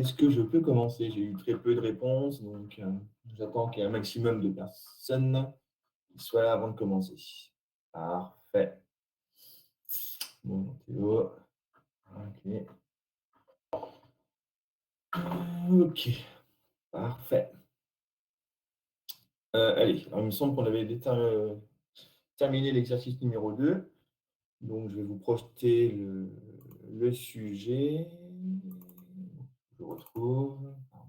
est-ce que je peux commencer? J'ai eu très peu de réponses, donc j'attends qu'il y ait un maximum de personnes qui soient là avant de commencer. Parfait. Bon, Théo. Ok. Ok. Parfait. Allez, alors, il me semble qu'on avait terminé l'exercice numéro 2. Donc, je vais vous projeter le sujet. Je retrouve. Pardon.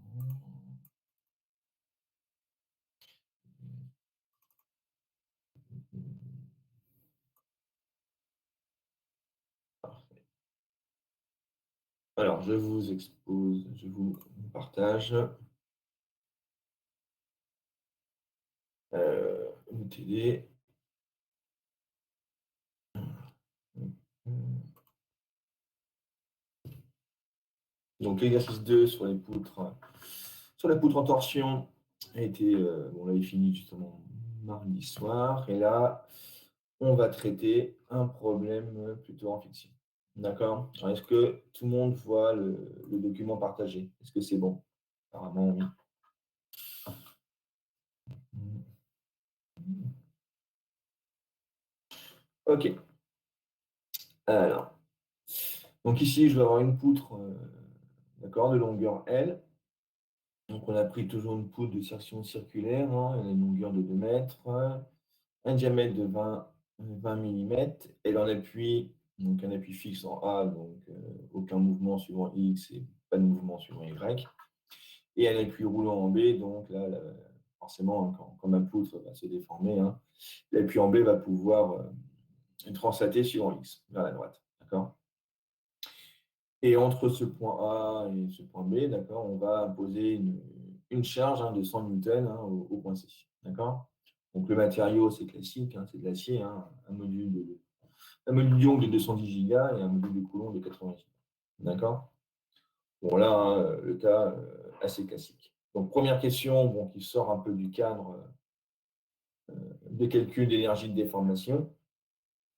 Parfait. Alors, je vous expose, je vous partage une télé. Donc, l'exercice 2 sur les poutres, sur la poutre en torsion a été, on l'avait fini justement mardi soir. Et là, on va traiter un problème plutôt en fiction. D'accord? Alors, est-ce que tout le monde voit le document partagé? Est-ce que c'est bon? Apparemment, oui. OK. Alors, donc ici, je vais avoir une poutre, d'accord, de longueur L. Donc, on a pris toujours une poutre de section circulaire, hein, elle a une longueur de 2 mètres, un diamètre de 20 mm, et un appui, donc un appui fixe en A, donc aucun mouvement suivant X et pas de mouvement suivant Y, et un appui roulant en B, donc là, forcément, hein, quand ma poutre va se déformer, hein, l'appui en B va pouvoir translater suivant X, vers la droite, d'accord? Et entre ce point A et ce point B, d'accord, on va imposer une charge, hein, de 100 newtons, hein, au point C, d'accord? Donc le matériau, c'est classique, hein, c'est de l'acier, hein, un module d'ion de 210 gigas et un module de Coulomb de 80 gigas, d'accord? Bon là, hein, le cas assez classique. Donc première question, bon, qui sort un peu du cadre des calculs d'énergie de déformation.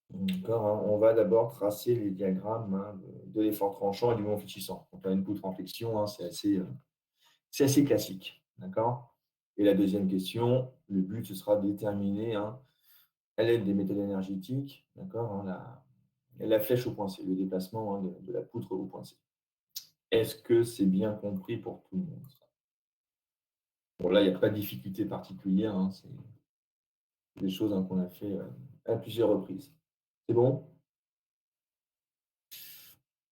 D'accord, hein, on va d'abord tracer les diagrammes, hein, de l'effort tranchant et du moment fléchissant. Donc, là, une poutre en flexion, hein, c'est assez classique. D'accord? Et la deuxième question, le but, ce sera de déterminer, hein, à l'aide des méthodes énergétiques, d'accord, hein, la flèche au point C, le déplacement, hein, de la poutre au point C. Est-ce que c'est bien compris pour tout le monde? Bon, là, il n'y a pas de difficulté particulière, hein, c'est des choses, hein, qu'on a fait à plusieurs reprises. C'est bon?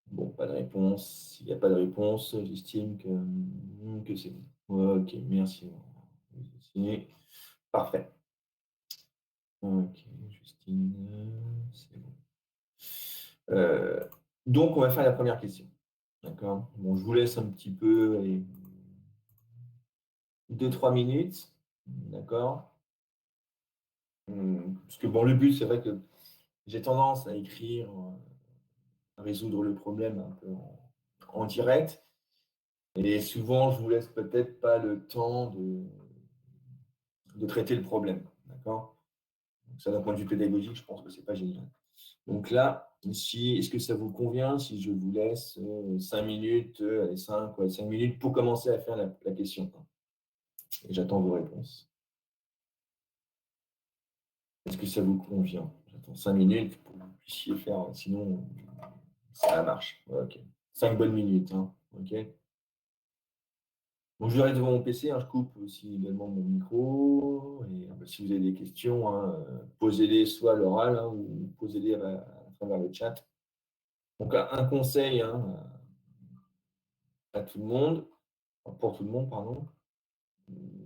Bon, pas de réponse. S'il n'y a pas de réponse, j'estime que c'est bon. Ok, merci. Merci. Parfait. Ok, Justine, c'est bon. Donc, on va faire la première question. D'accord? Bon, je vous laisse un petit peu, allez, 2-3 minutes. D'accord? Parce que bon, le but, c'est vrai que j'ai tendance à écrire, à résoudre le problème un peu en direct. Et souvent, je vous laisse peut-être pas le temps de traiter le problème. D'accord? Donc, ça, d'un point de vue pédagogique, je pense que c'est pas génial. Donc là, ici, est-ce que ça vous convient si je vous laisse 5 minutes, allez, 5, ouais, 5 minutes pour commencer à faire la question? Et j'attends vos réponses. Est-ce que ça vous convient? J'attends 5 minutes pour que vous puissiez faire, sinon ça marche. Ouais, ok. 5 bonnes minutes, hein. Ok. Donc, je vais rester devant mon PC, hein, je coupe aussi également mon micro. Et si vous avez des questions, hein, posez-les soit à l'oral, hein, ou posez-les à travers le chat. Donc, un conseil, hein, à tout le monde, pour tout le monde, pardon,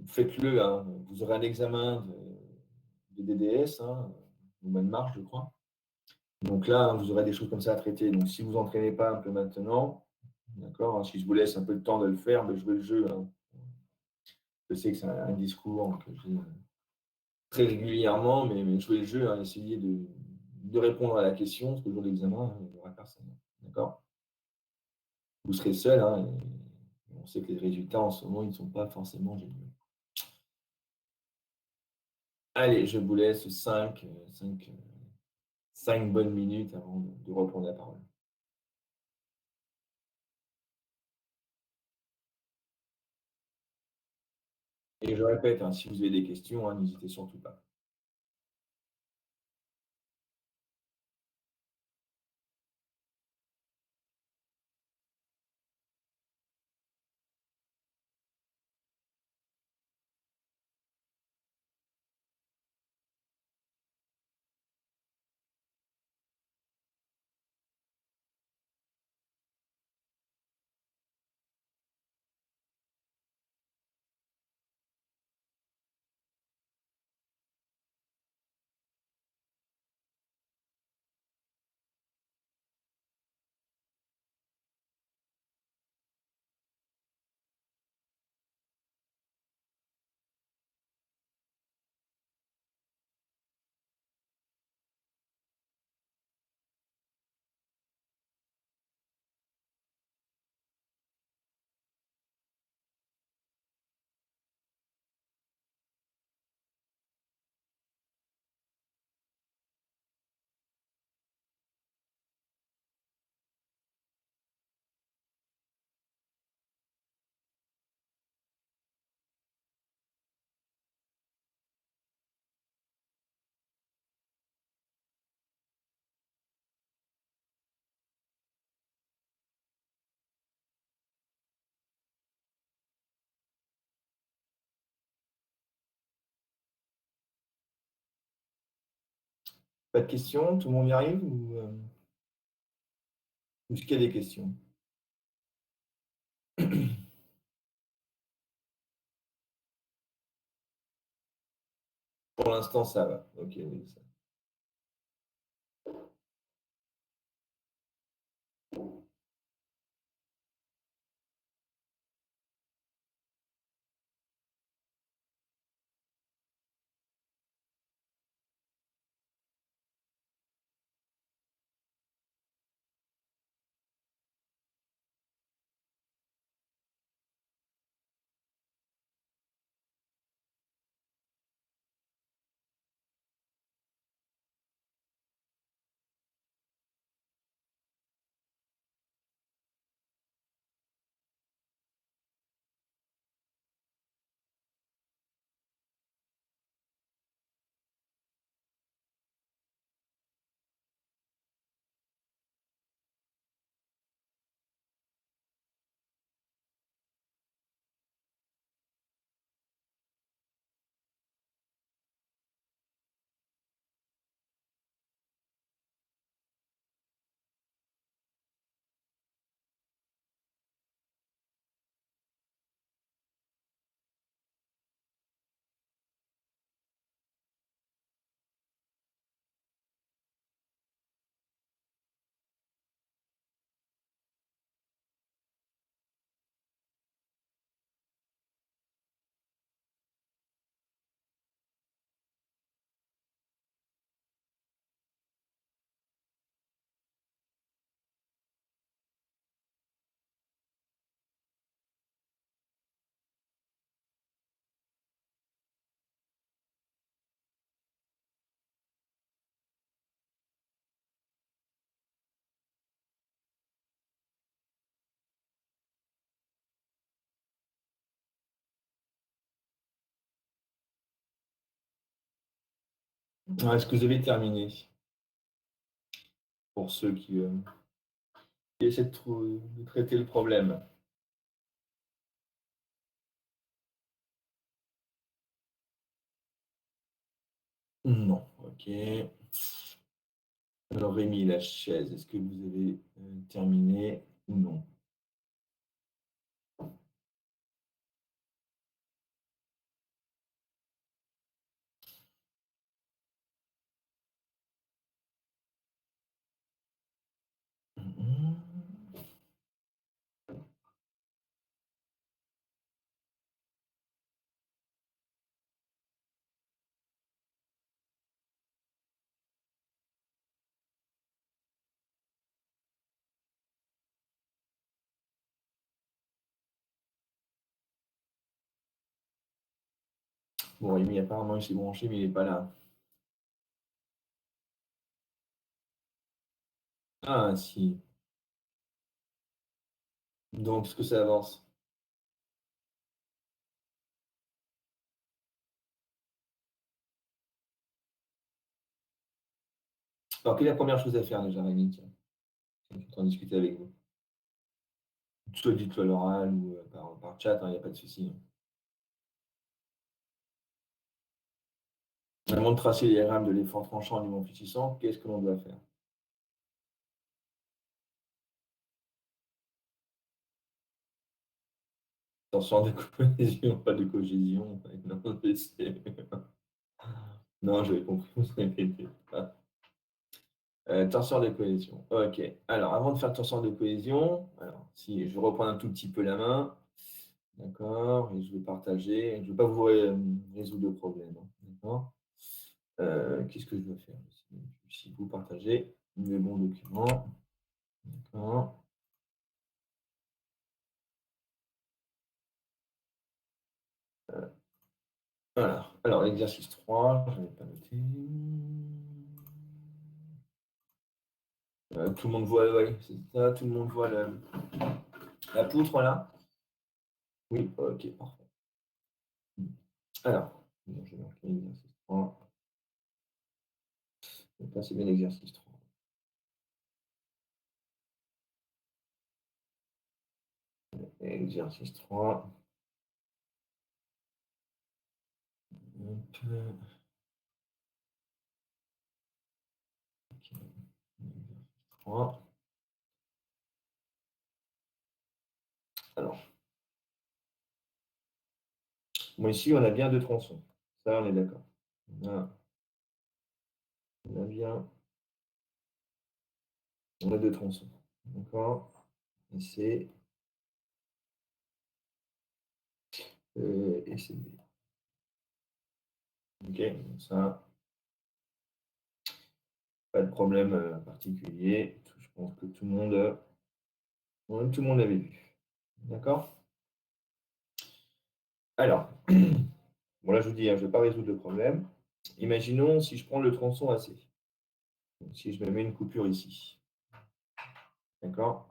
faites-le, hein. Vous aurez un examen de DDS, hein, au mois de mars, je crois. Donc là, hein, vous aurez des choses comme ça à traiter. Donc, si vous ne entraînez pas un peu maintenant, d'accord, hein, si je vous laisse un peu de temps de le faire, ben, jouez le jeu, hein. Je sais que c'est un discours que j'ai très régulièrement, mais jouez le jeu, hein, essayez de répondre à la question, parce que le jour de l'examen, hein, il n'y aura personne. D'accord? Vous serez seul, hein, et on sait que les résultats en ce moment, ils ne sont pas forcément géniaux. Allez, je vous laisse 5 bonnes minutes avant de reprendre la parole. Et je répète, hein, si vous avez des questions, hein, n'hésitez surtout pas. Pas de questions? Tout le monde y arrive ou est-ce qu'il y a des questions? Pour l'instant, ça va. OK, oui, ça. Est-ce que vous avez terminé? Pour ceux qui essaient de traiter le problème. Non, OK. Alors Rémi, la chaise, est-ce que vous avez, terminé ou non? Mmh. Bon, Rémi, apparemment, il s'est branché, mais il est pas là. Ah si, donc est-ce que ça avance? Alors, quelle est la première chose à faire déjà, Rémi? Tiens, je vais en discuter avec vous. Soit dites-le à l'oral ou par chat, il n'y a pas de souci, hein. Avant de tracer les rames de l'effort tranchant du mont Fichissant, qu'est-ce que l'on doit faire? Attention de cohésion, pas de cogésion. Ouais, non, non, j'avais compris, vous inquiétez pas. Tenseur de cohésion. Ok. Alors, avant de faire tenseur de cohésion, alors, si je reprends un tout petit peu la main, d'accord, et je vais partager. Je ne vais pas vous résoudre le problème, hein, d'accord? Qu'est-ce que je veux faire ici? Vous partagez le bon document, d'accord. Voilà. Alors, l'exercice 3, je n'avais pas noté. Tout le monde voit, ouais, c'est ça, tout le monde voit la poutre là? Oui, ok, parfait. Alors, bon, je vais marquer l'exercice 3. Donc là, c'est bien l'exercice 3. Exercice 3. Hop, ok. Exercice 3. Alors, bon, ici, on a bien deux tronçons. Ça, on est d'accord. On a deux tronçons. D'accord? Et c'est B. Ok, donc ça, pas de problème particulier. Je pense que tout le monde l'avait vu. D'accord? Alors, bon là je vous dis, hein, je ne vais pas résoudre le problème. Imaginons si je prends le tronçon AC. Donc, si je me mets une coupure ici. D'accord?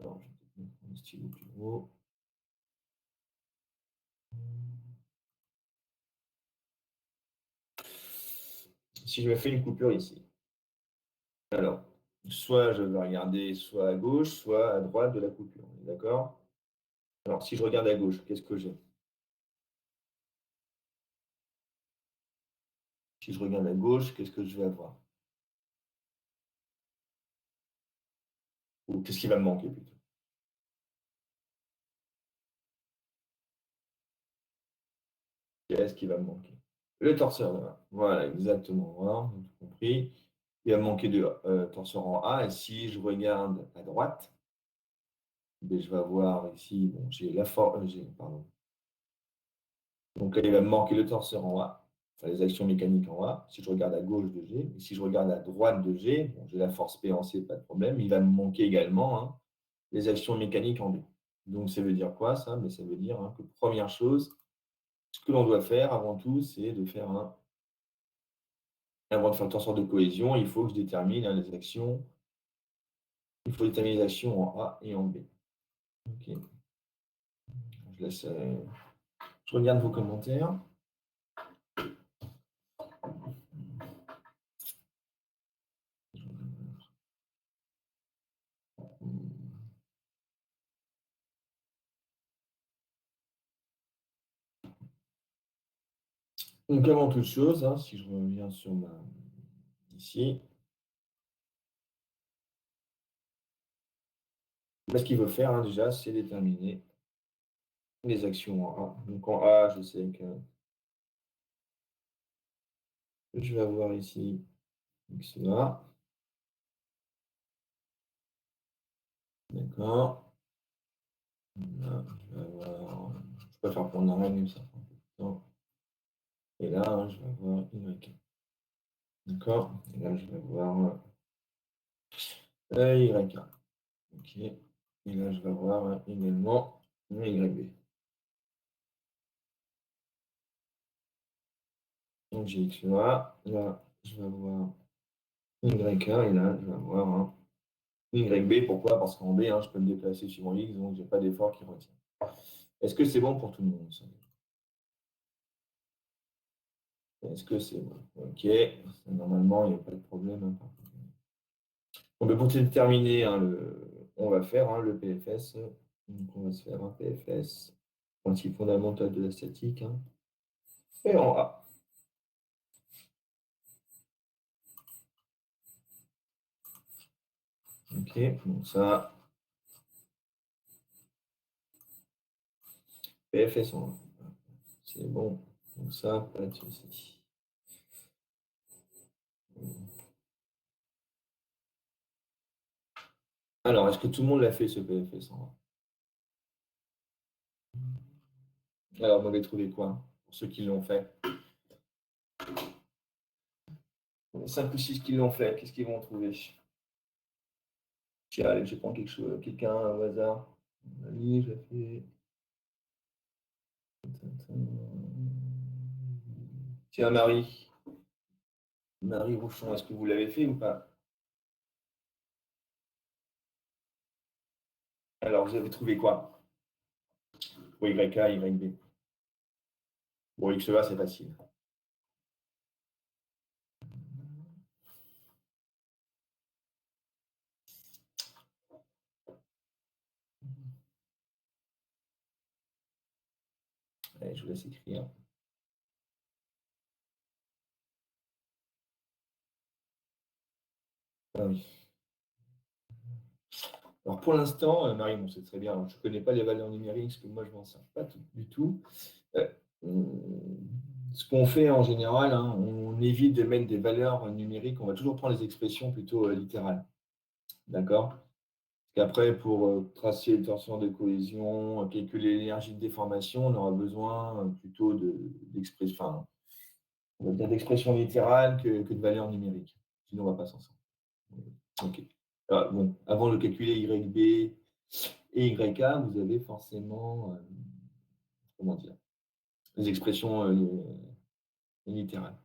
Alors, je vais mettre mon stylo plus gros. Si je me fais une coupure ici. Alors, soit je vais regarder soit à gauche, soit à droite de la coupure. D'accord? Alors, si je regarde à gauche, qu'est-ce que j'ai? Si je regarde à gauche, qu'est-ce que je vais avoir? Ou qu'est-ce qui va me manquer plutôt? Qu'est-ce qui va me manquer? Le torseur de A. Voilà, exactement. Voilà, on a tout compris. Il va me manquer de torseur en A. Et si je regarde à droite, ben, je vais avoir ici, bon, j'ai la forme, pardon. Donc là, il va me manquer le torseur en A, enfin les actions mécaniques en A. Si je regarde à gauche de G, et si je regarde à droite de G, bon, j'ai la force P en C, pas de problème. Il va me manquer également, hein, les actions mécaniques en B. Donc ça veut dire quoi ça? Mais ça veut dire, hein, que première chose, ce que l'on doit faire avant tout, c'est de faire avant de faire le tenseur de cohésion, il faut que je détermine, hein, les actions. Il faut déterminer les actions en A et en B. Ok. Je laisse. Je regarde vos commentaires. Donc avant toute chose, hein, si je reviens sur ici, ce qu'il veut faire, hein, déjà, c'est déterminer les actions en A. Donc en A, je sais que je vais avoir ici XA. D'accord. Là, je vais avoir. Je préfère prendre un règle, ça prend un peu de temps. Et là, hein, je vais avoir Y. D'accord. Et là, je vais avoir YK. Ok. Et là, je vais avoir également un YB. Donc j'ai XA. Là, je vais avoir YK. Et là, je vais avoir un YB. Pourquoi? Parce qu'en B, hein, je peux me déplacer suivant X, donc je n'ai pas d'effort qui retient. Est-ce que c'est bon pour tout le monde ça? Est-ce que c'est bon? OK. Normalement, il n'y a pas de problème, hein, par contre. Bon, ben, pour terminer, hein, on va faire hein, le PFS. Donc, on va se faire un PFS, principe fondamental de la statique. Hein. Et en A. OK, donc ça, PFS en A. C'est bon. Donc ça, pas de souci. Alors, est-ce que tout le monde l'a fait ce PFS en A? Alors, vous avez trouvé quoi pour ceux qui l'ont fait? 5 ou 6 qui l'ont fait, qu'est-ce qu'ils vont trouver? Tiens, allez, je prends quelque chose, quelqu'un au hasard. Ali, je l'ai fait. Tiens, Marie. Marie Rouchon, est-ce que vous l'avez fait ou pas? Alors, vous avez trouvé quoi? Pour YA, YB. Bon, XEA, c'est facile. Allez, je vous laisse écrire. Ah oui. Alors, pour l'instant, Marie, bon, c'est très bien. Alors, je ne connais pas les valeurs numériques, parce que moi, je ne m'en sers pas du tout. Euh, ce qu'on fait en général, hein, on évite de mettre des valeurs numériques. On va toujours prendre les expressions plutôt littérales. D'accord? Parce qu'après, pour tracer les torsions de cohésion, calculer l'énergie de déformation, on aura besoin plutôt d'expressions, enfin, on va dire d'expressions littérales que de valeurs numériques. Sinon, on ne va pas s'en sortir. OK. Alors, bon, avant de calculer YB et YA, vous avez forcément, comment dire, les expressions littérales.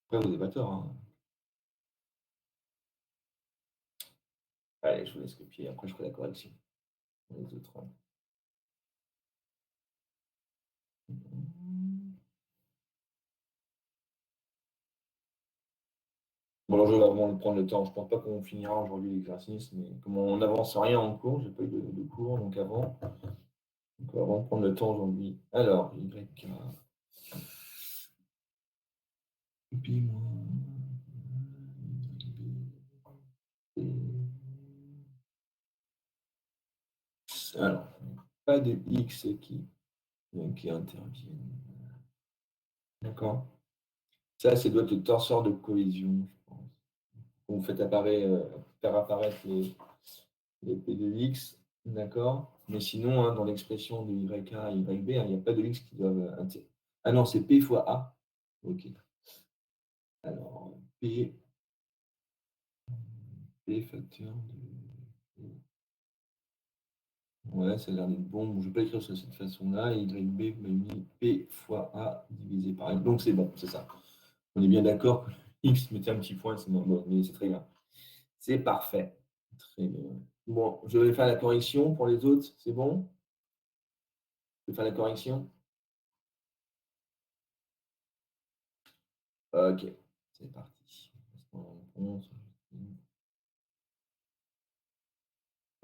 Après, vous n'avez pas tort. Hein. Allez, je vous laisse copier. Après, je ferai la correction. Les autres. Bon, alors je vais vraiment prendre le temps. Je ne pense pas qu'on finira aujourd'hui l'exercice, mais comme on n'avance rien en cours, j'ai pas eu de cours donc avant. Donc on va vraiment prendre le temps aujourd'hui. Alors, YK. Pi moins. Alors, pas de X qui interviennent. D'accord? Ça, c'est doit être torseur de cohésion, je pense. Vous faites faire apparaître les P de X, d'accord? Mais sinon, hein, dans l'expression de YA, YB, hein, il n'y a pas de X qui doivent Ah non, c'est P fois A. OK. Alors, P facteur de. Ouais, ça a l'air d'être bon. Bon, je ne vais pas écrire de cette façon-là. YB m'a mis P fois A divisé par N. Donc, c'est bon, c'est ça. On est bien d'accord que X mettait un petit point, c'est bon, mais c'est très grave. C'est parfait. Très bien. Bon, je vais faire la correction pour les autres. C'est bon? Je vais faire la correction? Ok, c'est parti.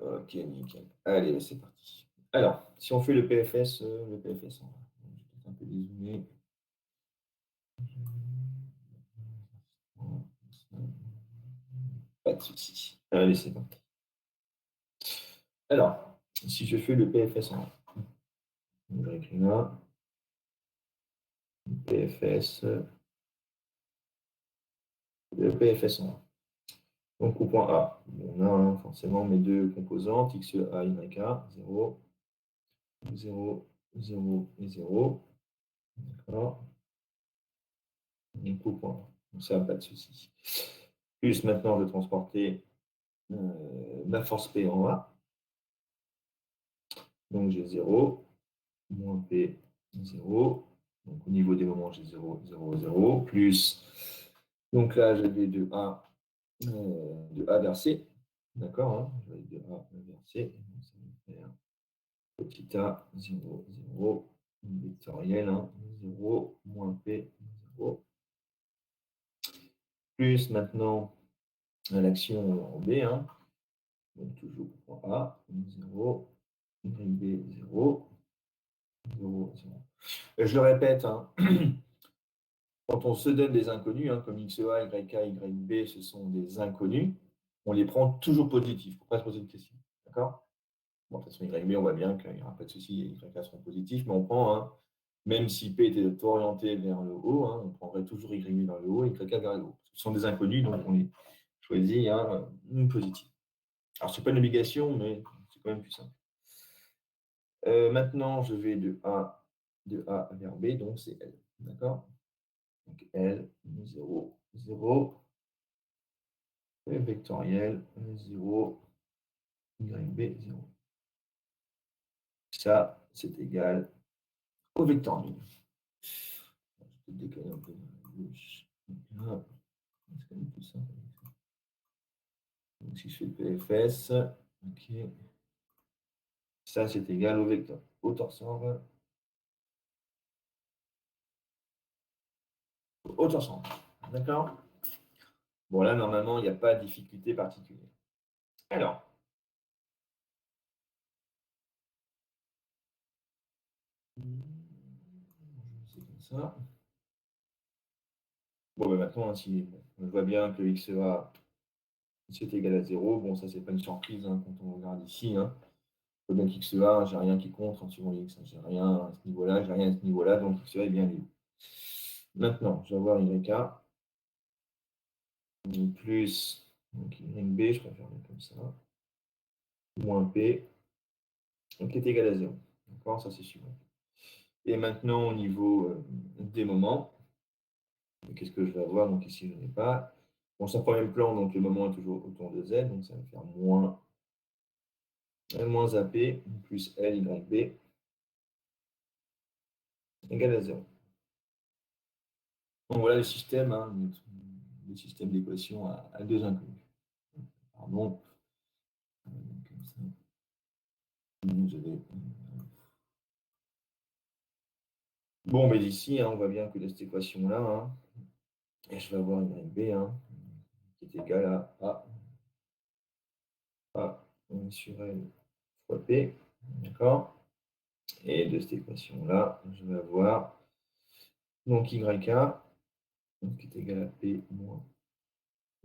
Ok, nickel. Allez, c'est parti. Alors, si on fait le PFS, je vais peut-être un peu dézoomer. Pas de souci. Allez, c'est parti. Alors, si je fais le PFS en je réécris là. PFS, le PFS en A. Donc, au point A, on a forcément mes deux composantes, X, A, Y, A, 0, 0, 0 et 0. D'accord. Donc, au point A. Donc, ça, pas de souci. Plus maintenant de transporter ma force P en A. Donc, j'ai 0, moins P, 0. Donc, au niveau des moments, j'ai 0, 0, 0. Plus, donc là, j'avais de A vers C. D'accord, hein, j'avais de A vers C. Ça va faire petit a, 0, 0, vectoriel, hein, 0, moins p, 0. Plus maintenant l'action en B, hein, donc toujours pour A, 0, YB, 0, 0, 0. Et je le répète, hein, quand on se donne des inconnus, hein, comme XEA, YK, YB, ce sont des inconnus, on les prend toujours positifs, il ne faut pas se poser de questions. D'accord? Bon, de toute façon, YB, on voit bien qu'il n'y aura pas de souci, YK seront positifs, mais on prend, hein, même si P était orienté vers le haut, hein, on prendrait toujours YB vers le haut et YK vers le haut. Ce sont des inconnus, donc on les choisit hein, positif. Alors, ce n'est pas une obligation, mais c'est quand même plus simple. Maintenant, je vais de A vers B, donc c'est L. D'accord? Donc L, 0, 0. Et vectoriel, 0, YB, 0. Ça, c'est égal au vecteur nul. Je vais peut-être décaler un peu à gauche. Là, c'est quand même plus simple. Donc si je fais PFS, ok. Ça, c'est égal au vecteur au torsor. Au torsor. D'accord? Bon, là, normalement, il n'y a pas de difficulté particulière. Alors, c'est comme ça. Bon, ben maintenant, si on voit bien que XEA c'est égal à 0, bon, ça, c'est pas une surprise hein, quand on regarde ici. Hein. Il faut bien qu'XEA, j'ai rien qui compte en suivant X. J'ai rien à ce niveau-là, j'ai rien à ce niveau-là, donc XEA est bien libre. Maintenant, je vais avoir YK plus donc YB, je préfère mettre comme ça, moins P, donc qui est égal à 0. D'accord, ça c'est suivant. Et maintenant, au niveau des moments, qu'est-ce que je vais avoir? Donc ici, je n'ai pas. Bon, ça prend le même plan, donc le moment est toujours autour de Z, donc ça va faire moins L moins AP plus LYB égale à 0. Donc voilà le système, hein, le système d'équation à deux inconnus. Pardon. Comme ça. Bon, mais ici, hein, on voit bien que de cette équation-là, hein, et je vais avoir YB hein, qui est égal à A sur L fois P. D'accord? Et de cette équation-là, je vais avoir donc YK qui est égal à P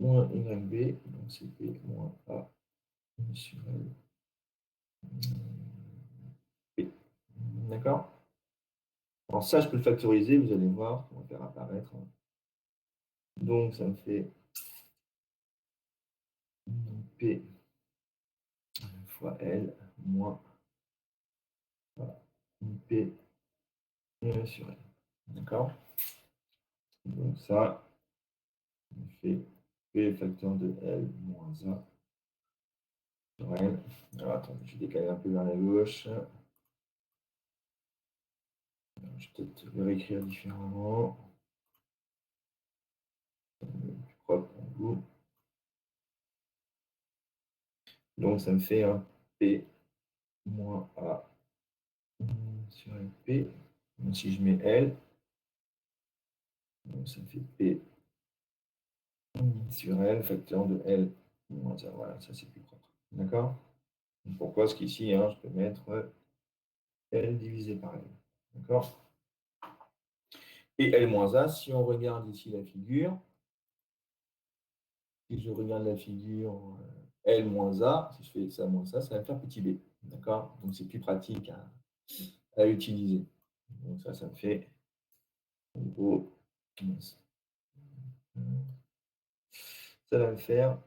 moins YB, donc c'est P moins A sur L. P. D'accord? Alors ça, je peux le factoriser, vous allez voir, on va faire apparaître. Donc ça me fait P fois L moins P sur L. D'accord? Donc ça, on fait P facteur de L moins A sur L. Alors attendez, je vais décaler un peu vers la gauche. Alors, je vais peut-être le réécrire différemment. Plus propre pour vous. Donc ça me fait un P moins A sur P. Donc si je mets L, donc ça me fait P sur L, facteur de L moins A. Voilà, ça c'est plus propre. D'accord? Pourquoi? Parce qu'ici, hein, je peux mettre L divisé par L. D'accord? Et L moins A, si on regarde ici la figure, si je regarde la figure L moins A, si je fais ça moins ça, ça va me faire petit b. D'accord? Donc c'est plus pratique à utiliser. Donc ça me fait en gros, ça va me faire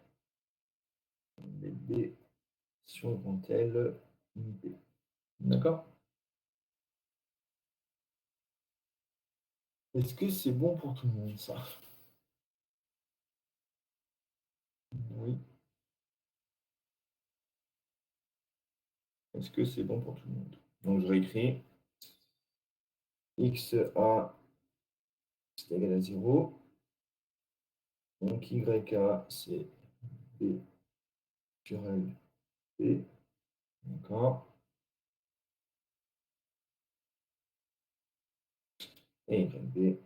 B sur grand L B. D'accord? Est-ce que c'est bon pour tout le monde, ça? Oui. Est-ce que c'est bon pour tout le monde? Donc je réécris XA c'est égal à 0. Donc YA c'est B sur L B. D'accord? et YB,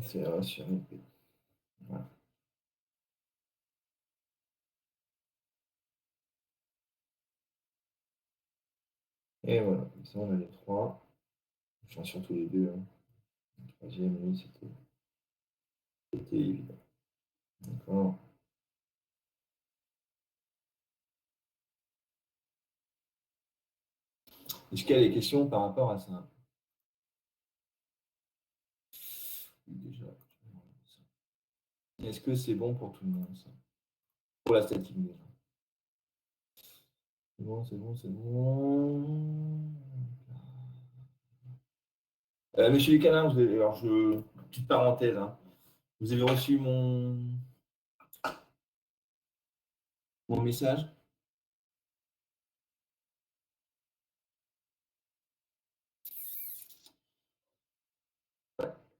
c'est A sur YB. Voilà. Et voilà, comme ça on a les trois. Enfin, surtout les deux. Hein. Le troisième, oui, c'était évident. D'accord. Est-ce qu'il y a des questions par rapport à ça? Déjà. Est-ce que c'est bon pour tout le monde, ça? Pour la statique, déjà. C'est bon, c'est bon, c'est bon. Monsieur Lucanin, alors petite parenthèse, hein. Vous avez reçu mon message?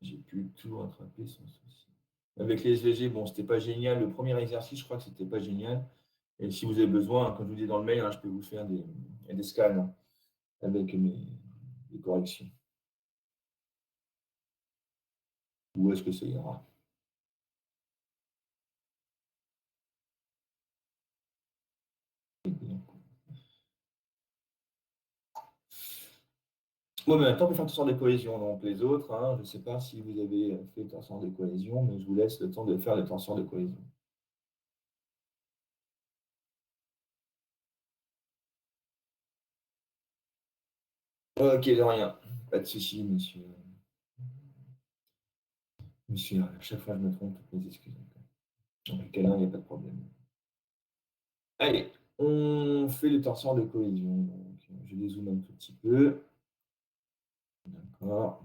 J'ai pu tout rattraper sans souci. Avec les SVG, bon, c'était pas génial. Le premier exercice, je crois que c'était pas génial. Et si vous avez besoin, comme je vous dis dans le mail, hein, je peux vous faire des scans hein, avec des corrections. Où est-ce que ça ira? Bon, mais maintenant, on peut faire le torseur de cohésion. Donc, les autres, hein, je ne sais pas si vous avez fait le torseur de cohésion, mais je vous laisse le temps de faire le torseur de cohésion. Ok, de rien. Pas de souci, monsieur. Monsieur, à chaque fois, je me trompe, toutes mes excuses. Donc, le câlin, il n'y a pas de problème. Allez, on fait le torseur de cohésion. Donc, je dézoome un tout petit peu. D'accord.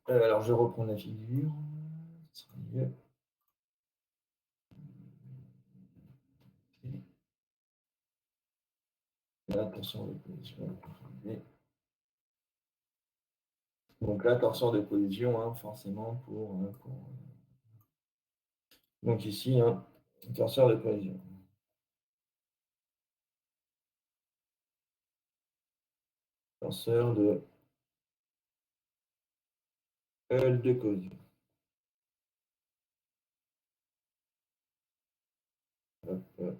Alors, je reprends la figure. Ce sera mieux. La torsion de cohésion. Donc, la torsion de cohésion, hein, forcément, donc, ici, hein, torseur de cohésion. Torseur de de cohésion. Hop, hop.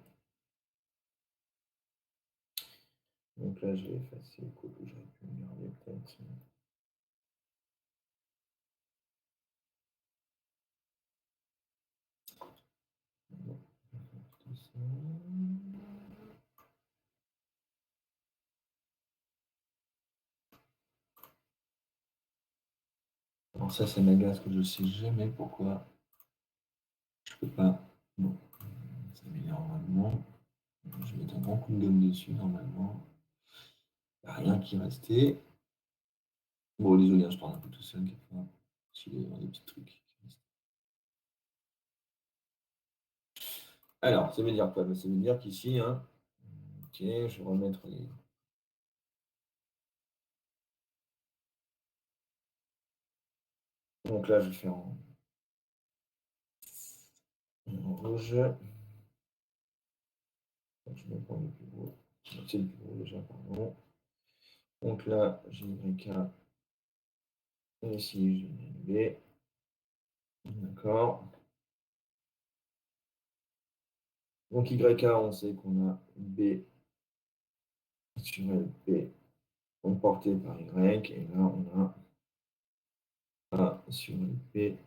Donc là, je vais effacer quoi que j'aurais pu me garder peut-être. Bon, tout ça. Alors ça, ça m'agace que je ne sais jamais pourquoi je peux pas. Bon, ça m'énerve normalement. Je vais mettre un grand coup de gomme dessus normalement. Il n'y a rien qui restait. Bon, désolé, hein, je parle un peu tout seul quelquefois. S'il y a des petits trucs qui restent. Alors, ça veut dire quoi? Ça veut dire qu'ici, hein, ok, je vais remettre les. Donc là, je vais faire en rouge. Donc, je vais prendre le plus gros. C'est le plus gros déjà, pardon. Donc là, j'ai YK. Et ici, j'ai une B. D'accord. Donc YK, on sait qu'on a B sur LP comporté par Y. Et là, on a A sur LP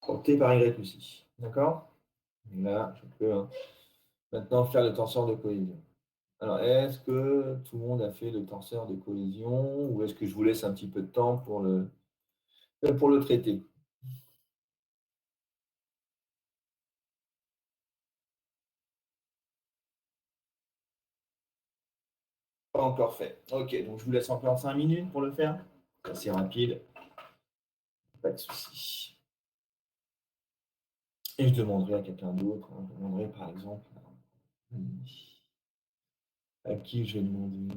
porté par Y aussi. D'accord? Et là, je peux hein, maintenant faire le tenseur de cohésion. Alors, est-ce que tout le monde a fait le tenseur de cohésion ou est-ce que je vous laisse un petit peu de temps pour le traiter? Pas encore fait. Ok, donc je vous laisse encore 5 minutes pour le faire. C'est assez rapide, pas de souci. Et je demanderai à quelqu'un d'autre. Hein, je demanderai par exemple à qui je vais demander.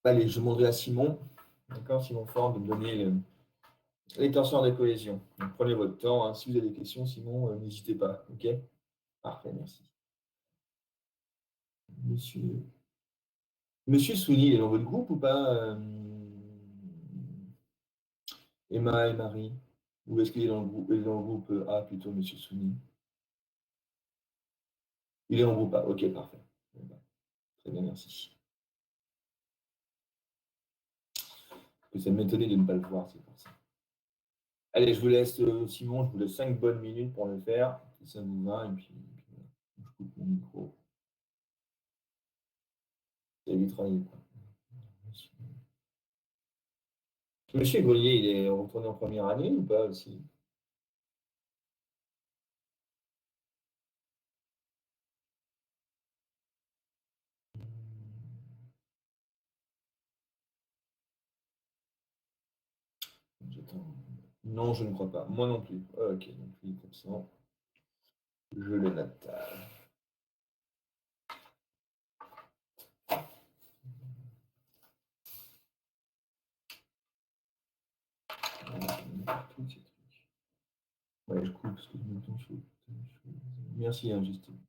Allez, je demanderai à Simon, d'accord, Simon Ford, de me donner Les tenseurs de cohésion. Donc, prenez votre temps, hein. Si vous avez des questions, Simon, n'hésitez pas. OK? Parfait, merci. Monsieur Monsieur Souni, il est dans votre groupe ou pas, Emma et Marie? Ou est-ce qu'il est dans le groupe A plutôt, Monsieur Souni? Il est dans le groupe A. OK, parfait. Bon, bah, très bien, merci. Parce que ça m'étonnait de ne pas le voir, c'est pour ça. Allez, je vous laisse, Simon, je vous laisse 5 bonnes minutes pour le faire, si ça vous va, et puis voilà. Je coupe mon micro. Ça évitera les Monsieur Grelier, il est retourné en première année ou pas aussi? J'attends. Non, je ne crois pas. Moi non plus. Ok, donc lui, comme ça, je le note. Tous ces trucs. Ouais, je coupe parce que je m'entends chaud. Merci, hein, Justine.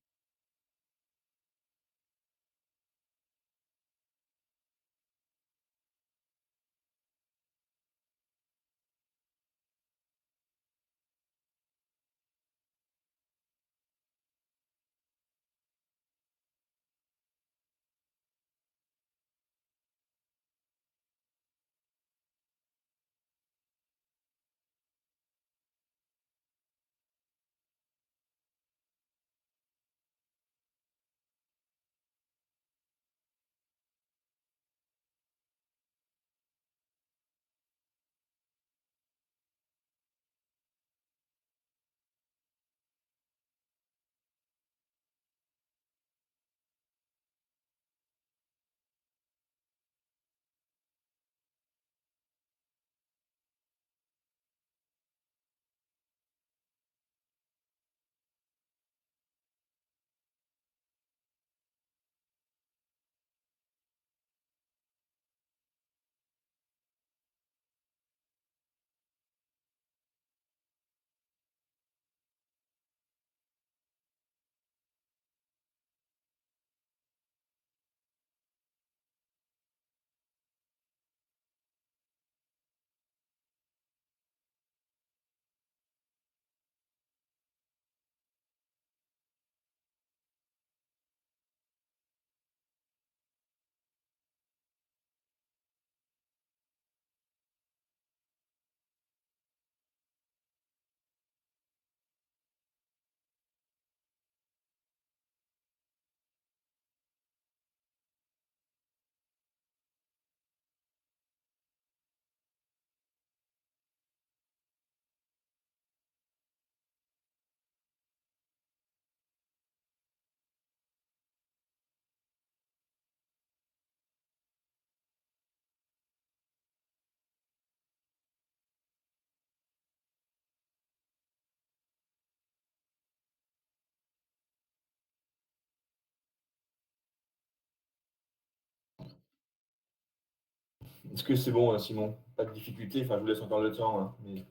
Est-ce que c'est bon, Simon? Pas de difficulté. Enfin, je vous laisse encore le temps, hein, mais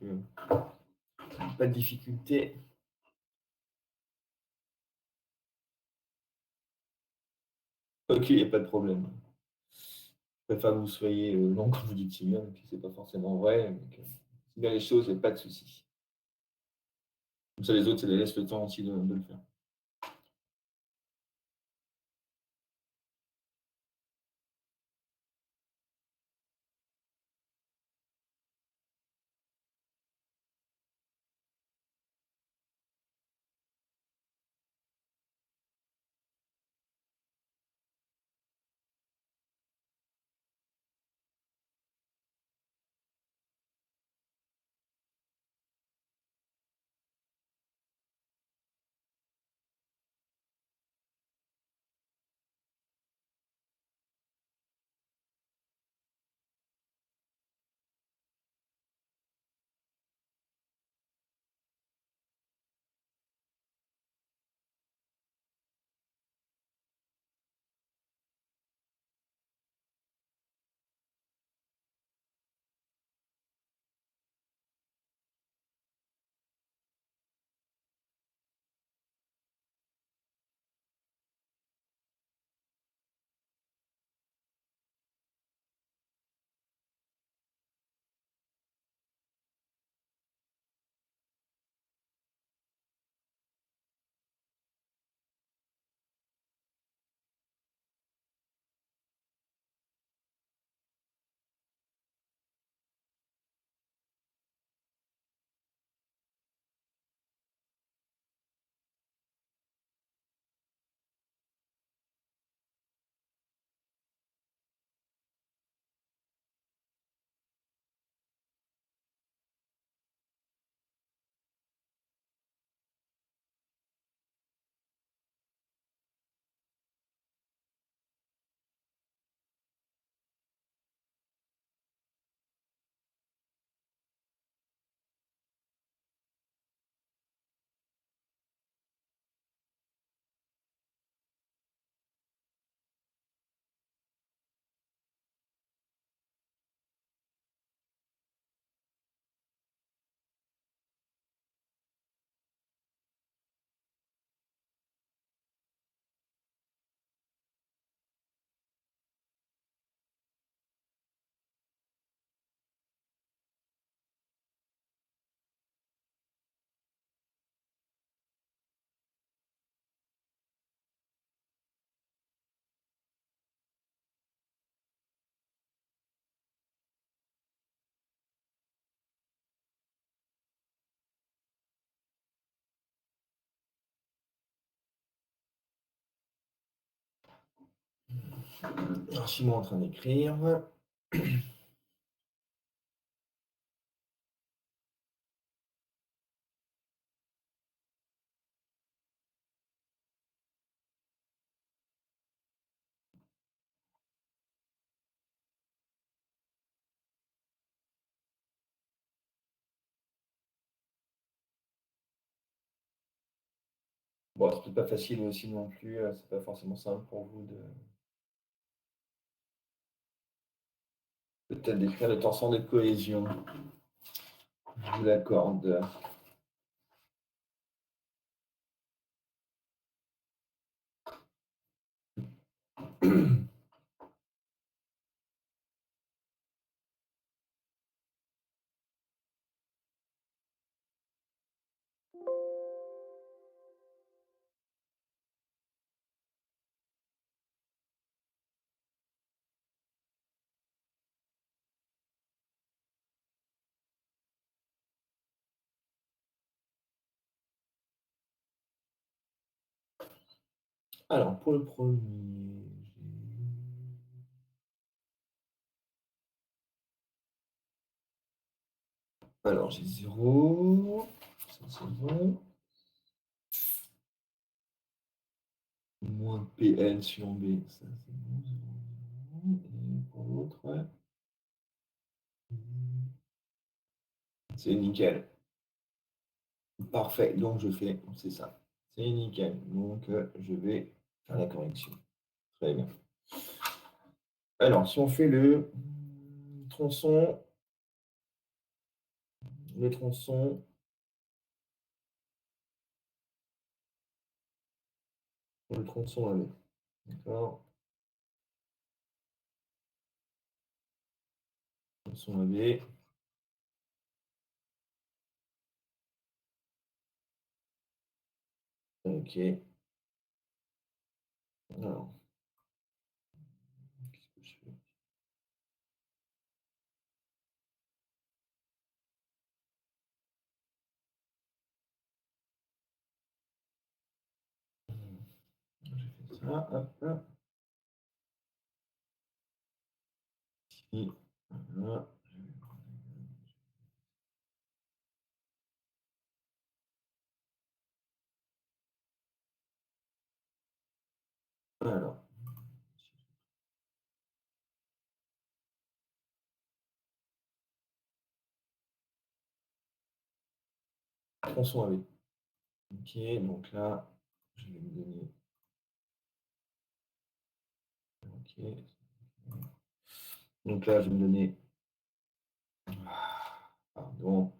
pas de difficulté. Ok, il n'y a pas de problème. Je préfère que vous soyez long quand vous dites si bien, et puis c'est pas forcément vrai. Donc, c'est bien les choses, il n'y a pas de souci. Comme ça, les autres, ça les laisse le temps aussi de le faire. Alors, Simon est en train d'écrire. Bon, c'est peut-être pas facile aussi non plus. C'est pas forcément simple pour vous de peut-être d'écrire le tenseur de cohésion. Je vous l'accorde. Alors, pour le premier, j'ai 0. Ça, c'est bon. Moins PL sur B. Ça, c'est bon. 0, 0. Et pour l'autre, ouais. C'est nickel. Parfait. Donc, je fais, c'est ça. C'est nickel. Donc, je vais faire la correction. Très bien. Alors, si on fait tronçon, le tronçon, le tronçon AB. D'accord. Tronçon AB. Ok. Alors, qu'est-ce que je fais? Je fais ça. Hop, hop. Ici. Voilà. Alors, tronçon AB. Ok, donc là, je vais me donner. Ok. Donc là, je vais me donner. Pardon.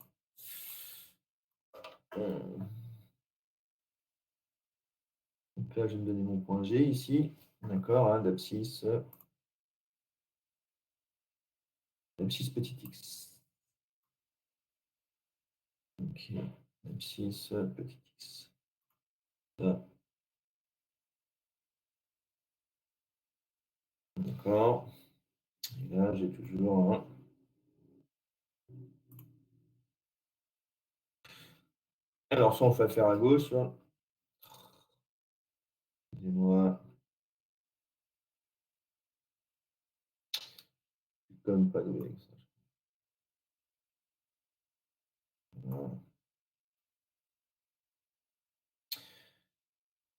Donc là, je vais me donner mon point G ici. D'accord, hein, d'abscisse petit x. Ok, abscisse petit x. Là, d'accord. Et là, j'ai toujours un. Alors, ça, on va faire à gauche. Excusez-moi, comme pas doué avec ça. Voilà.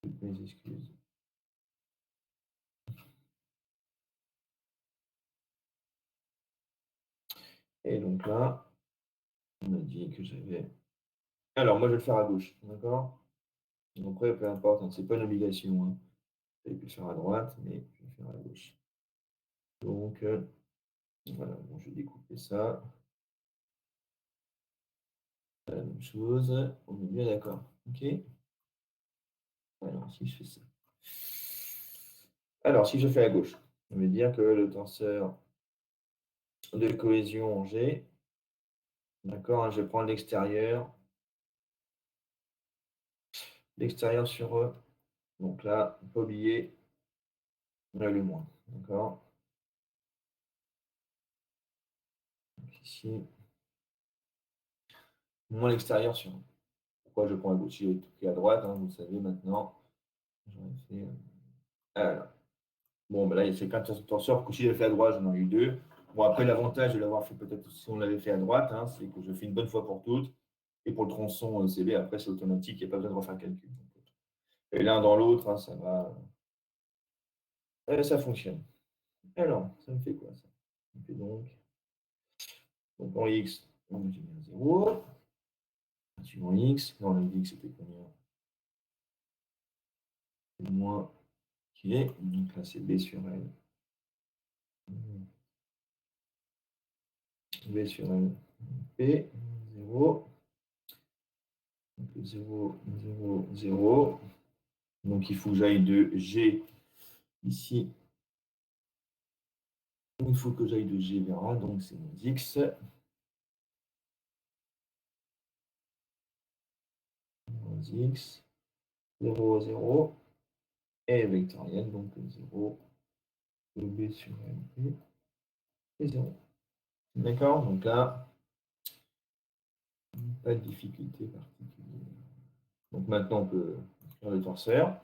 Toutes mes excuses. Et donc là, on m'a dit que j'avais. Alors, moi, je vais le faire à gauche. D'accord? Donc, après, peu importe, hein, c'est pas une obligation. Hein. Vous avez pu le faire à droite, mais je vais le faire à gauche. Donc, voilà, bon, je vais découper ça. La même chose. On est bien d'accord. OK? Alors, si je fais ça. Alors, si je fais à gauche, ça veut dire que le tenseur de cohésion en G, d'accord, hein, je vais prendre l'extérieur sur E. Donc là, pas oublier le moins. D'accord? Donc ici, moins l'extérieur sur E. Pourquoi je prends à gauche? J'ai tout pris à droite, hein, vous le savez maintenant. J'aurais fait. Alors. Bon, ben là, il fait 4 torseurs. Quand je l'ai fait à droite, j'en ai eu deux. Bon, après, l'avantage de l'avoir fait peut-être si on l'avait fait à droite, hein, c'est que je fais une bonne fois pour toutes. Et pour le tronçon CB, après, c'est automatique, il n'y a pas besoin de refaire le calcul. Et l'un dans l'autre, hein, ça va. Ça fonctionne. Alors, ça me fait quoi ça? Ça me fait donc en X, j'ai mis un 0. Suivant X, non, on a dit que c'était combien? C'est moins. Ok, donc là c'est B sur L. B sur L. P, 0. Donc 0, 0, 0. Donc il faut que j'aille de G ici. Il faut que j'aille de G vers A, donc c'est mon X. Mon X, 0, 0. Et vectoriel, donc 0, B sur L, et 0. D'accord? Donc là, pas de difficulté particulière. Donc maintenant, on peut faire le torseur.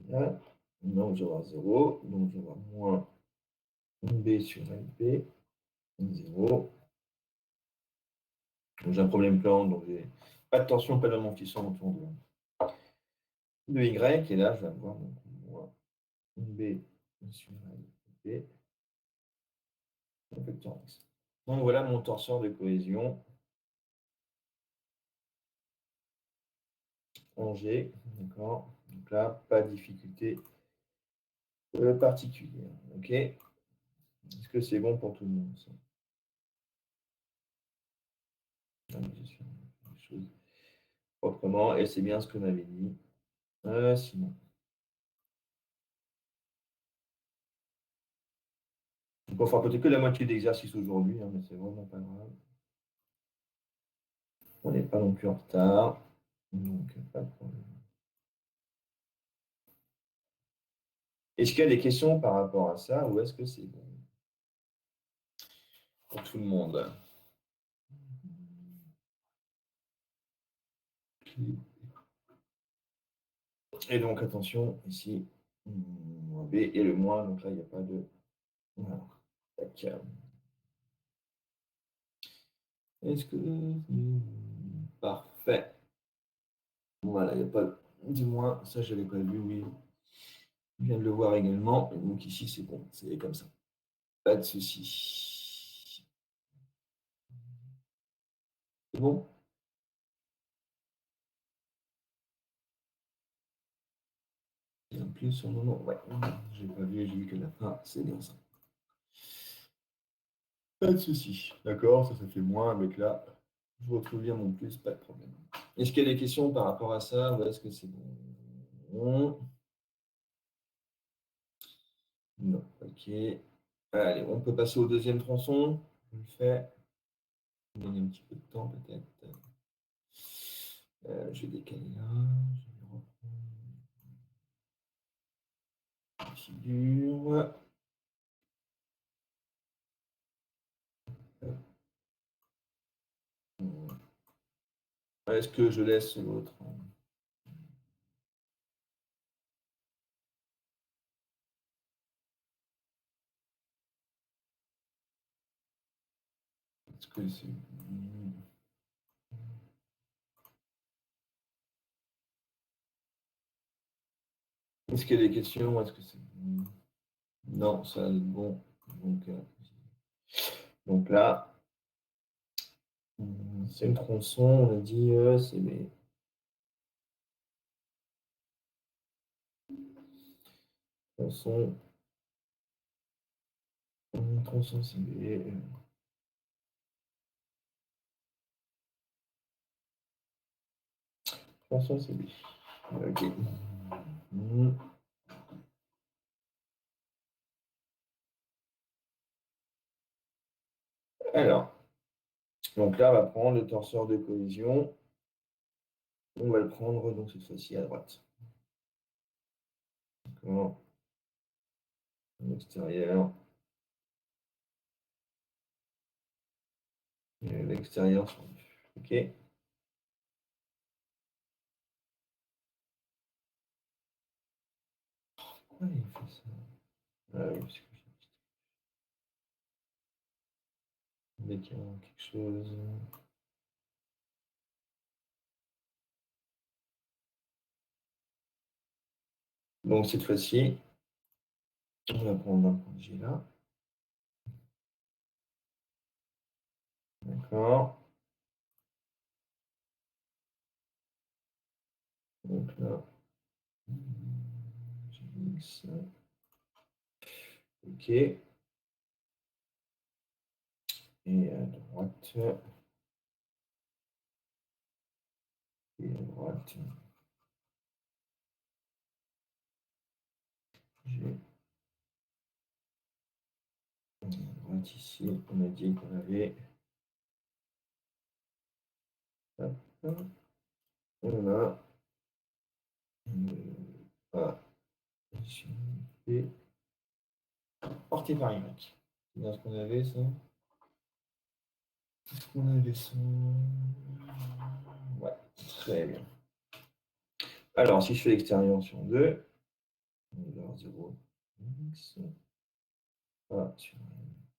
Là, donc je vais avoir 0, donc je vais avoir moins B sur LP, 0. Donc j'ai un problème plan, donc j'ai pas de tension, pas d'amortissement autour de Y. Et là, je vais avoir donc moins B sur LP, vecteur X. Donc voilà mon torseur de cohésion en G. D'accord? Donc là, pas de difficulté particulière. OK? Est-ce que c'est bon pour tout le monde ça? Ah, j'ai fait des choses proprement, et c'est bien ce que m'avait dit. Sinon. Donc on fera peut-être que la moitié d'exercice aujourd'hui, hein, mais c'est vraiment pas grave. On n'est pas non plus en retard, donc pas de problème. Est-ce qu'il y a des questions par rapport à ça, ou est-ce que c'est bon pour tout le monde? Et donc attention, ici, B et le moins, donc là il n'y a pas de. Voilà. Tac. Est-ce que. Parfait. Voilà, il n'y a pas du moins, ça je n'avais pas vu, oui. Je viens de le voir également. Donc ici c'est bon, c'est comme ça. Pas de souci. C'est bon? Et en plus, sur le moment, ouais, j'ai pas vu, j'ai vu que la fin, c'est bien ça. Pas de souci. D'accord, ça fait moins avec là. Je retrouve bien mon plus, pas de problème. Est-ce qu'il y a des questions par rapport à ça ou est-ce que c'est bon? Non, ok. Allez, on peut passer au deuxième tronçon. Je le fais. On gagne un petit peu de temps peut-être. Je vais décaler là. Je vais reprendre la figure. Est-ce que je laisse l'autre? Est-ce que c'est. Est-ce qu'il y a des questions? Est-ce que c'est. Non, ça va être bon. Donc là, c'est une tronçon, on a dit c'est B. Tronçon, tronçon c'est B. Tronçon c'est B. Ok. Alors, donc là, on va prendre le torseur de cohésion. On va le prendre donc cette fois-ci à droite. D'accord. L'extérieur. Et l'extérieur sur le. Ok. Pourquoi il fait ça? Oui, parce que dès qu'il y a quelque chose. Donc cette fois-ci, on va prendre un point G là. D'accord. Donc là, GX. OK. Et à droite. Et à droite. J'ai à droite ici. On a dit qu'on avait. Hop, hop. On a. A sur P porté par Y. C'est bien ce qu'on avait, ça. Est-ce qu'on avait ça? Ouais, très bien. Alors, si je fais l'extérieur sur 2, on va avoir 0, X, A sur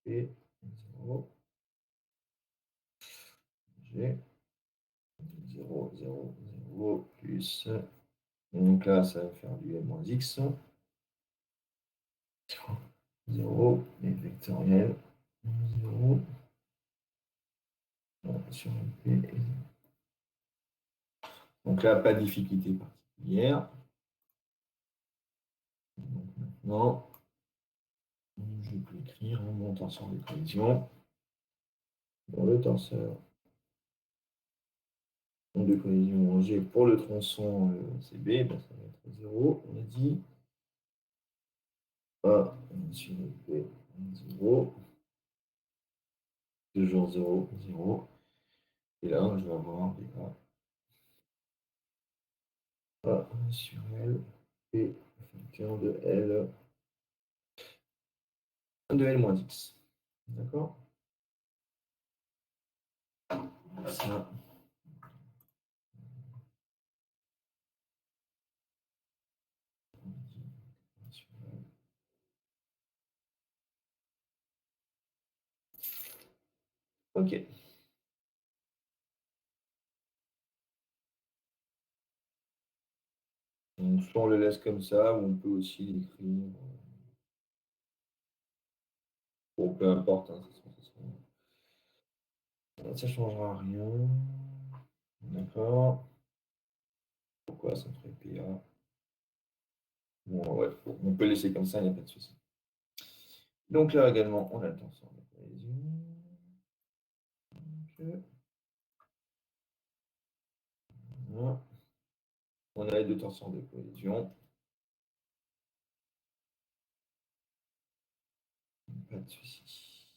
P, 0, G, 0, 0, 0, plus. Donc là, ça va faire du L moins X, 0, et vectoriel, 0, sur P, et 0. Donc là, pas de difficulté particulière. Donc maintenant, je peux écrire mon tenseur de collision. Dans le tenseur de collision G pour le tronçon CB, ben, ça va être 0, on a dit. A sur B, 0, toujours 0, 0. Et là, je vais avoir A sur L et facteur de L moins X. D'accord? Ça, sur L. OK. Donc, soit on le laisse comme ça, ou on peut aussi l'écrire. Bon, peu importe, hein, ça ne changera rien. D'accord. Pourquoi ça me ferait PA? Bon, ouais, on peut laisser comme ça, il n'y a pas de souci. Donc là également, on a le tenseur de cohésion. Donc, voilà. On a les deux tenseurs de cohésion. Pas de souci.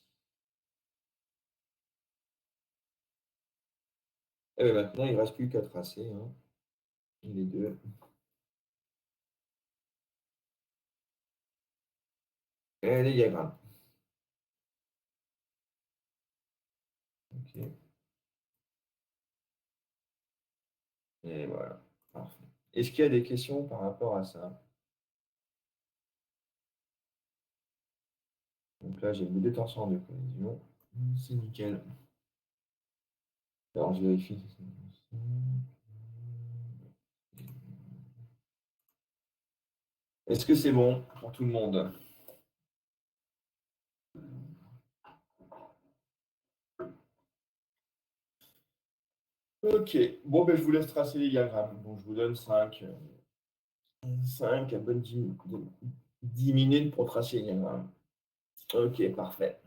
Et maintenant, il ne reste plus qu'à tracer. Hein. Les deux. Et les diagrammes. OK. Et voilà. Parfait. Est-ce qu'il y a des questions par rapport à ça? Donc là, j'ai mes deux tenseurs de cohésion. C'est nickel. Alors, je vérifie. Est-ce que c'est bon pour tout le monde? Ok. Bon, ben, je vous laisse tracer les diagrammes. Donc, je vous donne 5 à bonne 10 minutes pour tracer les diagrammes. Ok, parfait.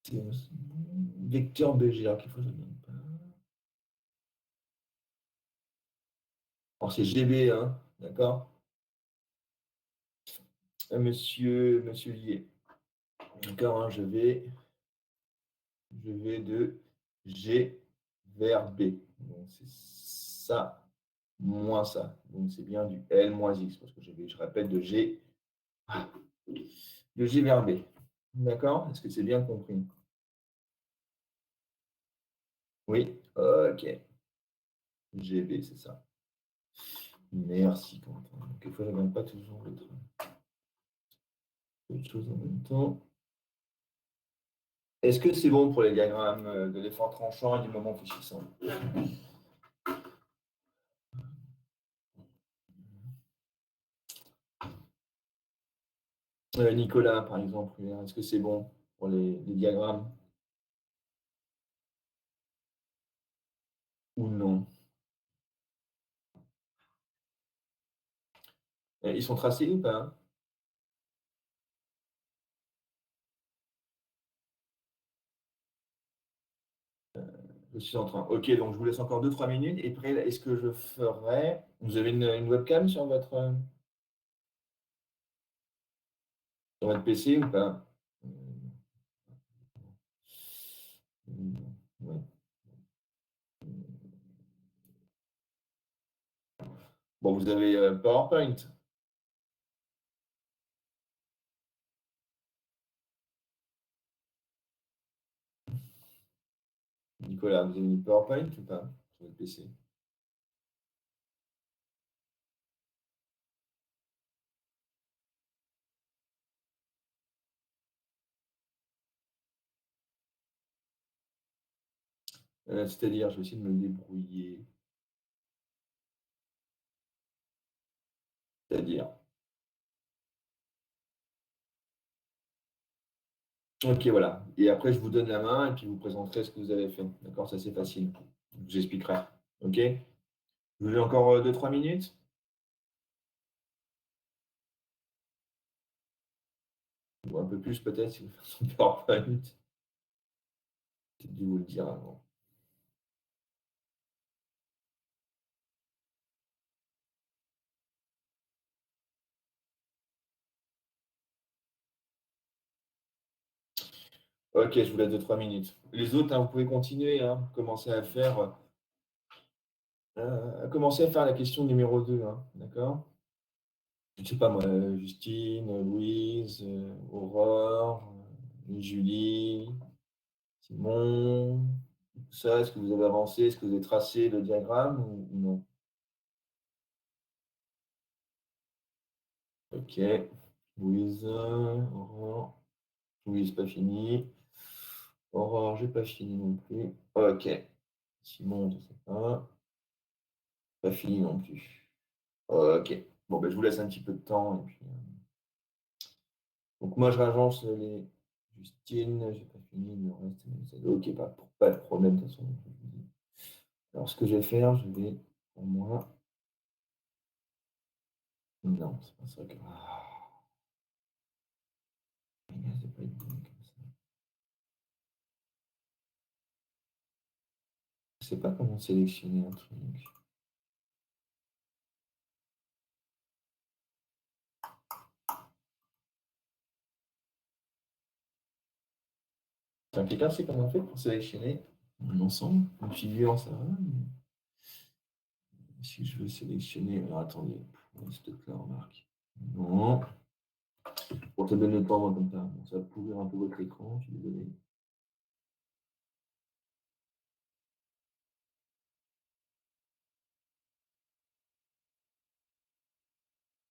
C'est vecteur BG, alors qu'il faut que je ne donne pas. Alors c'est GB, hein, d'accord? Monsieur Lié. D'accord, hein, je vais de G vers B. Donc c'est ça moins ça. Donc c'est bien du L moins X, parce que je répète de G vers B. D'accord? Est-ce que c'est bien compris? Oui? Ok. GB, c'est ça. Merci, Quentin. Donc, il faut que je ne regarde pas toujours autre chose en même temps. Est-ce que c'est bon pour les diagrammes de l'effort tranchant et du moment fléchissant? Nicolas, par exemple, est-ce que c'est bon pour les diagrammes ou non? Ils sont tracés ou pas, hein? Je suis en train. Ok, donc je vous laisse encore 2-3 minutes. Et après, est-ce que je ferai. Vous avez une webcam sur votre PC ou pas? Ouais. Bon, vous avez PowerPoint. Nicolas, vous avez une PowerPoint ou pas sur votre PC? C'est-à-dire, je vais essayer de me débrouiller. C'est-à-dire. Ok, voilà. Et après, je vous donne la main et puis vous présenterez ce que vous avez fait. D'accord? Ça, c'est facile. Je vous expliquerai. Ok? Vous voulez encore 2-3 minutes? Ou un peu plus peut-être si vous faites son PowerPoint. J'ai dû vous le dire avant. Ok, je vous laisse 2-3 minutes. Les autres, hein, vous pouvez continuer, hein, commencer à faire la question numéro 2, hein, d'accord? Je ne sais pas moi, Justine, Louise, Aurore, Julie, Simon, tout ça, est-ce que vous avez avancé? Est-ce que vous avez tracé le diagramme ou non? Ok. Louise, Aurore. Louise, pas fini. Aurore, j'ai pas fini non plus. Ok. Simon, je sais pas. Pas fini non plus. Ok. Bon, ben, je vous laisse un petit peu de temps. Et puis, donc, moi, je ragence les Justine. J'ai pas fini. Le reste, ok, pas de problème. De toute façon. Alors, ce que je vais faire, je vais, pour moi. Non, c'est pas ça que. C'est pas une bonne comme ça. Je sais pas comment sélectionner un truc. Enfin, quelqu'un sait comment on fait pour sélectionner un ensemble, une figure, ça va. Mais si je veux sélectionner. Alors attendez, s'il te plaît, remarque. Non. Pour te donner le temps, moi, comme ça. Bon, ça va pourrir un peu votre écran, je suis désolé.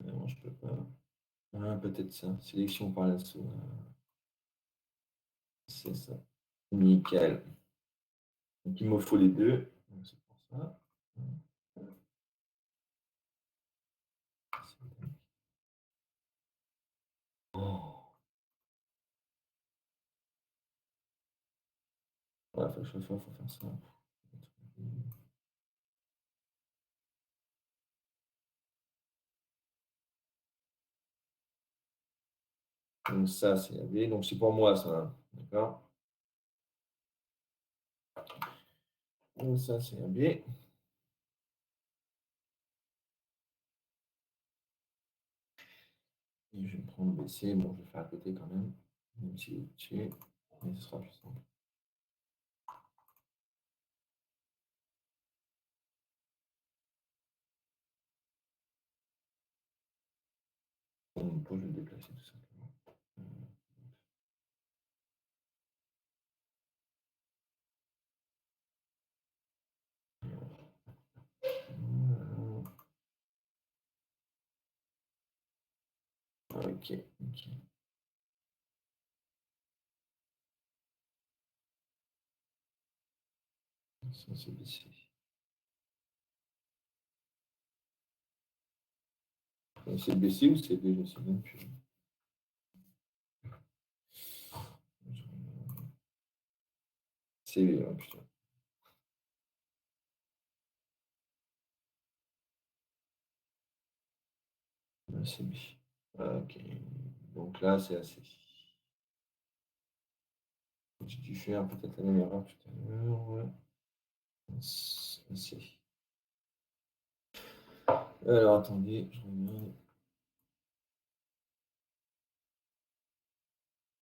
Non, je peux pas. Ah, peut-être ça. Sélection par la souris. C'est ça. Nickel. Donc il me faut les deux. Donc, c'est pour ça. Oh. Ouais, faut faire ça. Donc ça, c'est AB. Donc c'est pour moi, ça, hein. D'accord? Ça, c'est un B. Et je vais prendre BC. Bon, je vais faire à côté quand même si vous tuez, mais ce sera plus simple. Bon, je vais le déplacer tout simplement. Ok, ok. Ça, c'est BC. C'est BC ou c'est B, je sais même plus. C'est B, hein, putain. C'est B. Ok. Donc là, c'est assez. J'ai dû faire peut-être la même erreur tout à l'heure. Ouais. C'est. Alors, attendez, je regarde.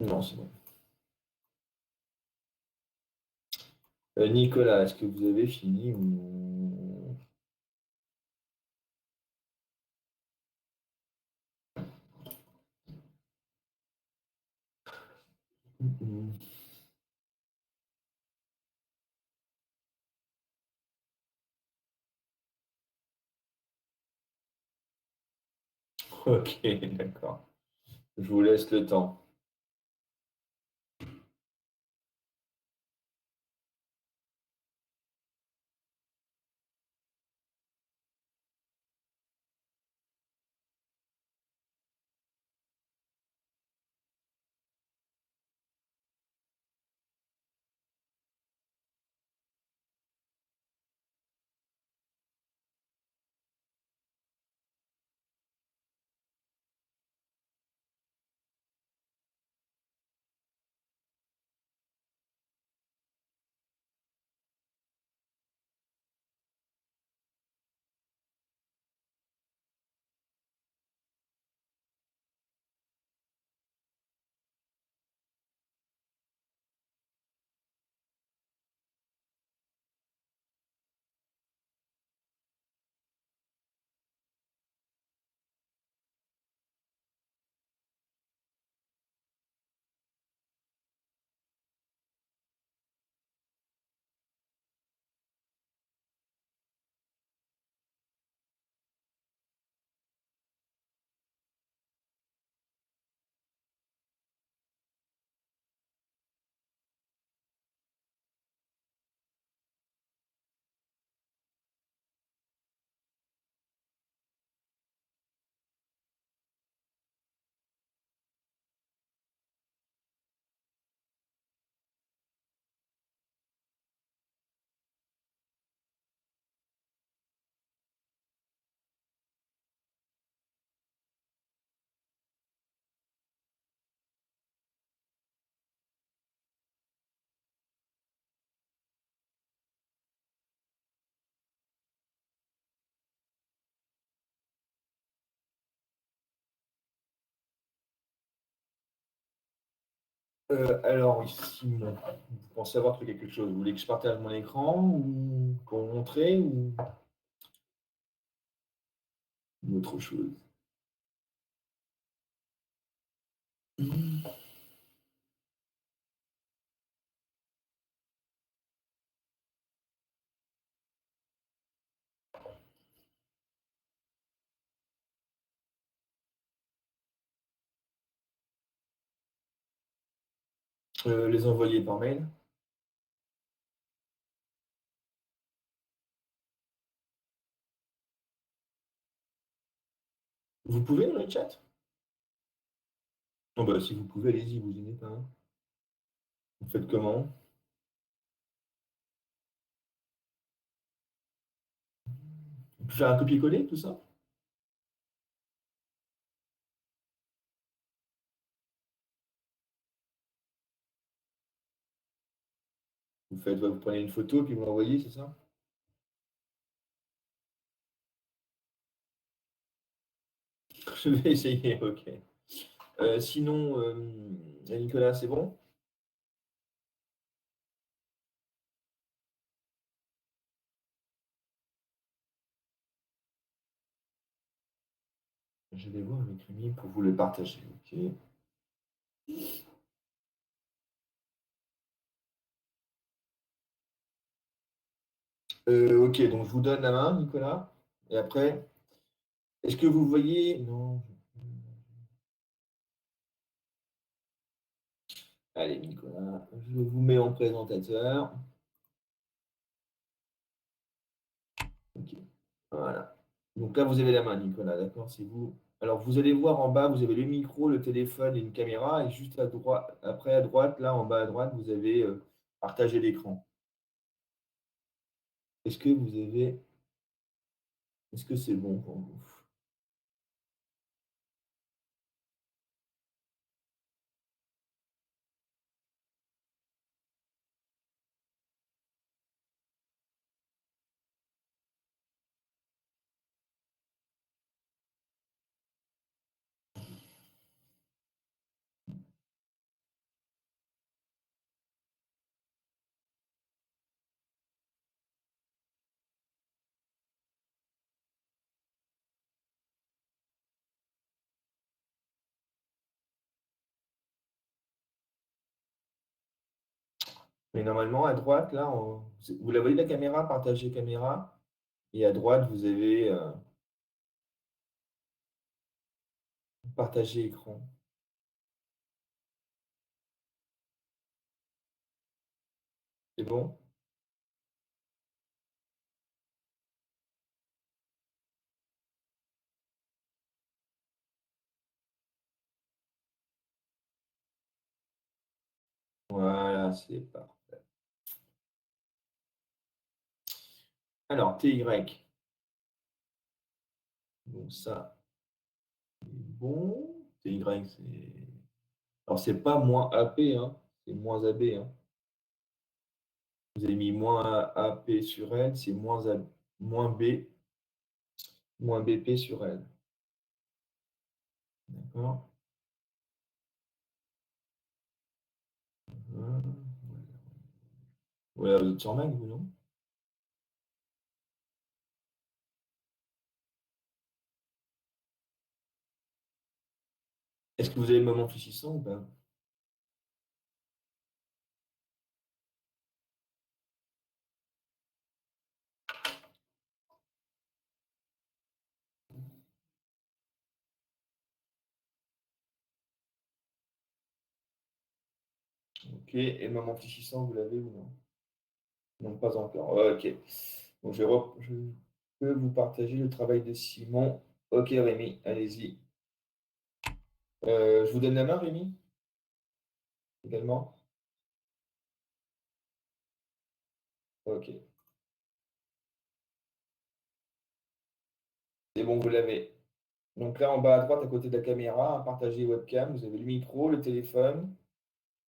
Non, c'est bon. Nicolas, est-ce que vous avez fini ou non? Mhm. Ok, d'accord. Je vous laisse le temps. Alors, ici, bon, vous pensez avoir trouvé quelque chose? Vous voulez que je partage mon écran ou pour vous montrer ou autre chose? Les envoyer par mail? Vous pouvez dans le chat? Oh, bah, si vous pouvez, allez-y, vous gênez pas, hein. Vous faites comment? On peut faire un copier-coller, tout ça? Vous prenez une photo puis vous l'envoyez, c'est ça? Je vais essayer, ok. Sinon, Nicolas, c'est bon? Je vais voir avec Rémi pour vous le partager, ok? Ok, donc je vous donne la main, Nicolas. Et après, est-ce que vous voyez... Non. Allez, Nicolas, je vous mets en présentateur. Ok, voilà. Donc là, vous avez la main, Nicolas, d'accord? C'est vous. Alors, vous allez voir en bas, vous avez le micro, le téléphone et une caméra. Et juste à droite, après, à droite, là, en bas à droite, vous avez partager l'écran. Est-ce que vous avez... Est-ce que c'est bon pour vous? Mais normalement, à droite, là, vous la voyez la caméra, partager caméra. Et à droite, vous avez partager écran. C'est bon? Voilà, c'est parfait. Alors, TY. Donc ça, c'est bon. TY, c'est... Alors, c'est pas moins AP, hein. C'est moins AB, hein. Vous avez mis moins AP sur L, c'est moins B, moins BP sur L. D'accord? Voilà. Voilà, vous êtes sur Mac, vous, non? Est-ce que vous avez le moment fléchissant ou pas? Ok. Et le moment fléchissant, vous l'avez ou non? Non, pas encore. Ok. Donc, je peux vous partager le travail de Simon. Ok, Rémi, allez-y. Je vous donne la main, Rémi, également. Ok. C'est bon, vous l'avez. Donc là, en bas à droite, à côté de la caméra, partager webcam, vous avez le micro, le téléphone,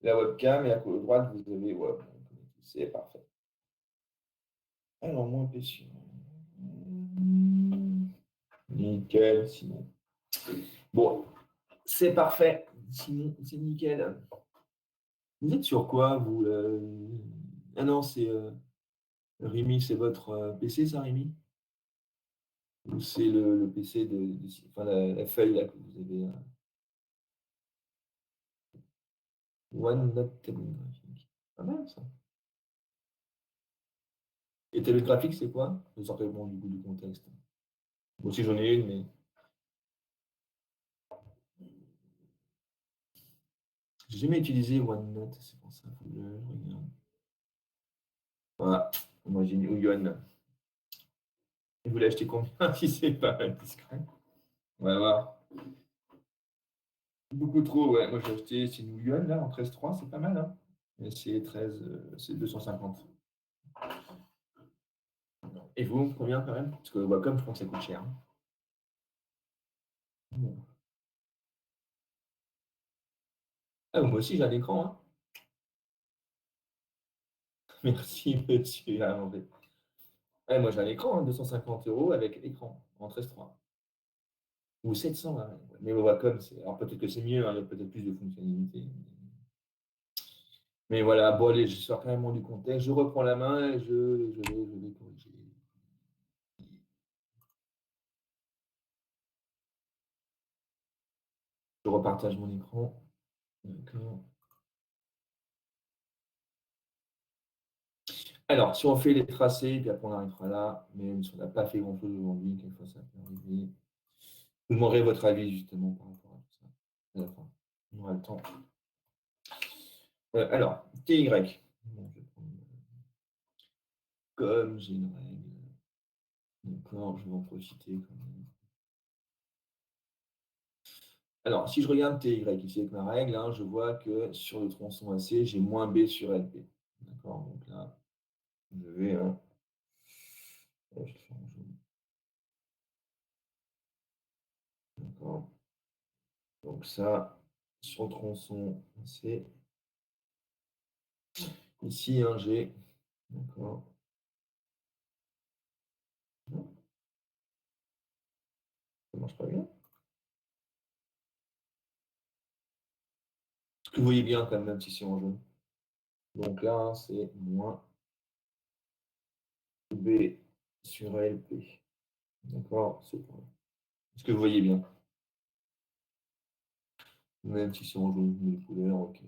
la webcam, et à droite, vous avez web. C'est parfait. Alors, moins PC. Nickel, Simon. Bon, c'est parfait. Simon, c'est nickel. Vous êtes sur quoi, vous? Ah non, c'est Rémi, c'est votre PC, ça, Rémi? Ou c'est le PC enfin, la feuille là, que vous avez OneNote Tableau graphique. Pas mal, ça. Et tableau graphique, c'est quoi? Je sortais bon du coup du contexte. Moi aussi, j'en ai une, mais j'ai jamais utilisé OneNote, c'est pour ça, faut que je regarde. Voilà, moi j'ai une Ouyon. Et vous l'achetez combien si c'est pas indiscret? On va voir. Beaucoup trop, ouais. Moi j'ai acheté, c'est une Ouyon là, en 13.3, c'est pas mal, hein? Et c'est 13, c'est 250. Et vous, combien quand même? Parce que Wacom, je crois que ça coûte cher, hein. Bon. Ah, moi aussi j'ai un écran, hein. Merci monsieur Amandé. Ouais, moi j'ai un écran, hein, 250 € avec écran en 13:3 ou 700, ouais, ouais. Mais le Wacom, alors peut-être que c'est mieux, hein, il y a peut-être plus de fonctionnalités. Mais voilà, bon allez, je sors carrément du contexte, je reprends la main et je vais corriger. Je repartage mon écran. D'accord. Alors, si on fait les tracés, puis après on arrêtera là, même si on n'a pas fait grand-chose aujourd'hui, quelquefois ça peut arriver. Je vous demanderai votre avis justement par rapport à tout ça à la fin. On aura le temps. Alors, TY. Bon, je vais prendre, comme j'ai une règle. D'accord, je vais en profiter quand même. Alors, si je regarde TY ici avec ma règle, hein, je vois que sur le tronçon AC, j'ai moins B sur LP. D'accord, donc là, je vais, hein, je le fais en jaune. D'accord. Donc ça, sur le tronçon AC, ici, un G. D'accord. Non, ça marche pas bien. Est-ce que vous voyez bien quand même si c'est en jaune? Donc là, hein, c'est moins B sur LP. D'accord, c'est bon. Est-ce que vous voyez bien? Même si c'est en jaune, les couleurs, ok.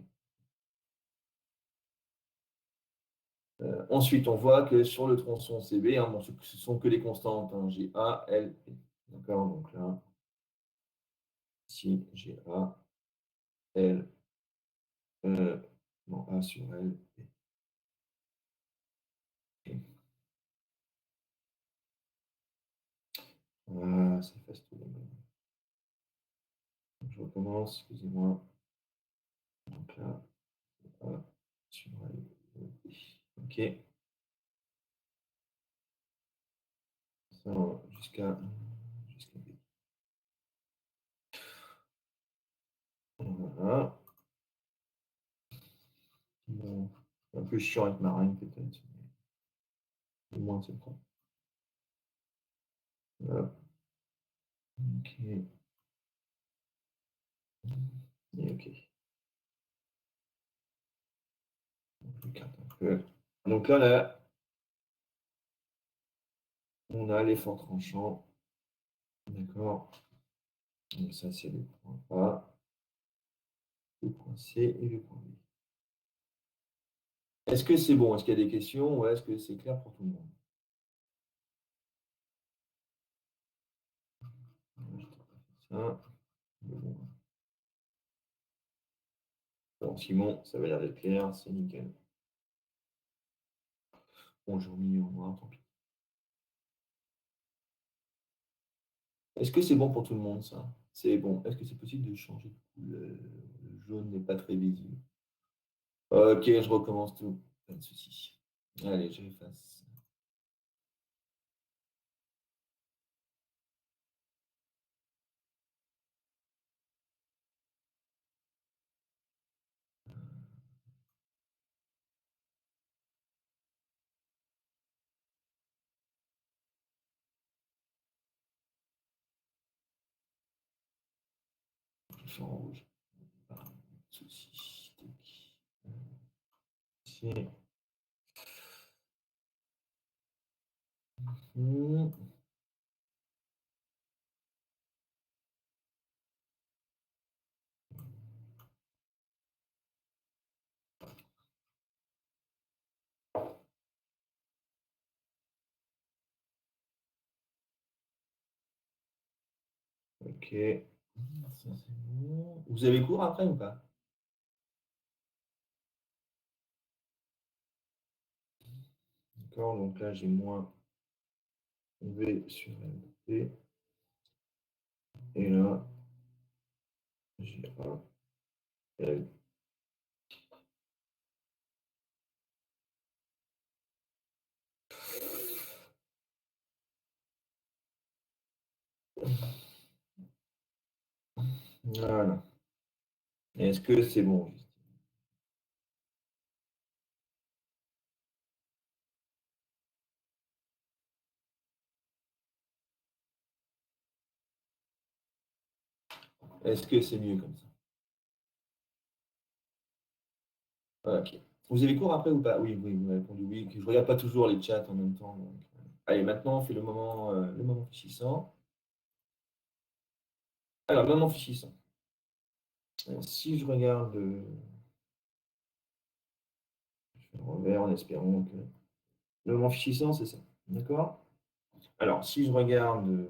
Ensuite, on voit que sur le tronçon CB, hein, bon, ce sont que les constantes, hein, j'ai A, L, P. D'accord, donc là, ici, j'ai A, L, non, A sur L, P. Ah, ça efface tout. Je recommence, excusez-moi. Donc là, A sur L, P. Ok, ça jusqu'à B. Voilà. Bon, un peu chiant avec ma reine, peut-être, mais au moins c'est le temps. Voilà. Ok. Et ok. Je carte un peu. Donc là, on a l'effort tranchant. D'accord. Donc ça, c'est le point A, le point C et le point B. Est-ce que c'est bon? Est-ce qu'il y a des questions ou est-ce que c'est clair pour tout le monde? Je t'ai pas fait ça. Mais bon. Bon, Simon, ça va l'air d'être clair, c'est nickel. Bon, j'ai remis en noir, tant pis. Est-ce que c'est bon pour tout le monde, ça? C'est bon. Est-ce que c'est possible de changer de couleur? Le jaune n'est pas très visible. Ok, je recommence tout. Pas de souci. Allez, j'efface. Je fais en rouge. Pas de souci. Tac. Ici. Hmm. Ok. Ça, c'est bon. Vous avez cours après ou pas? D'accord, donc là j'ai moins V sur LP. Et là, j'ai A, L. Voilà. Est-ce que c'est bon, Justine? Est-ce que c'est mieux comme ça? Ok. Vous avez cours après ou pas? Oui, oui, vous m'avez répondu oui. Je ne regarde pas toujours les chats en même temps. Donc, allez, maintenant, on fait le moment fichissant. Alors, le moment fichissant. Si je regarde, je fais le revers en espérant que le moment fichissant, c'est ça. D'accord? Alors, si je regarde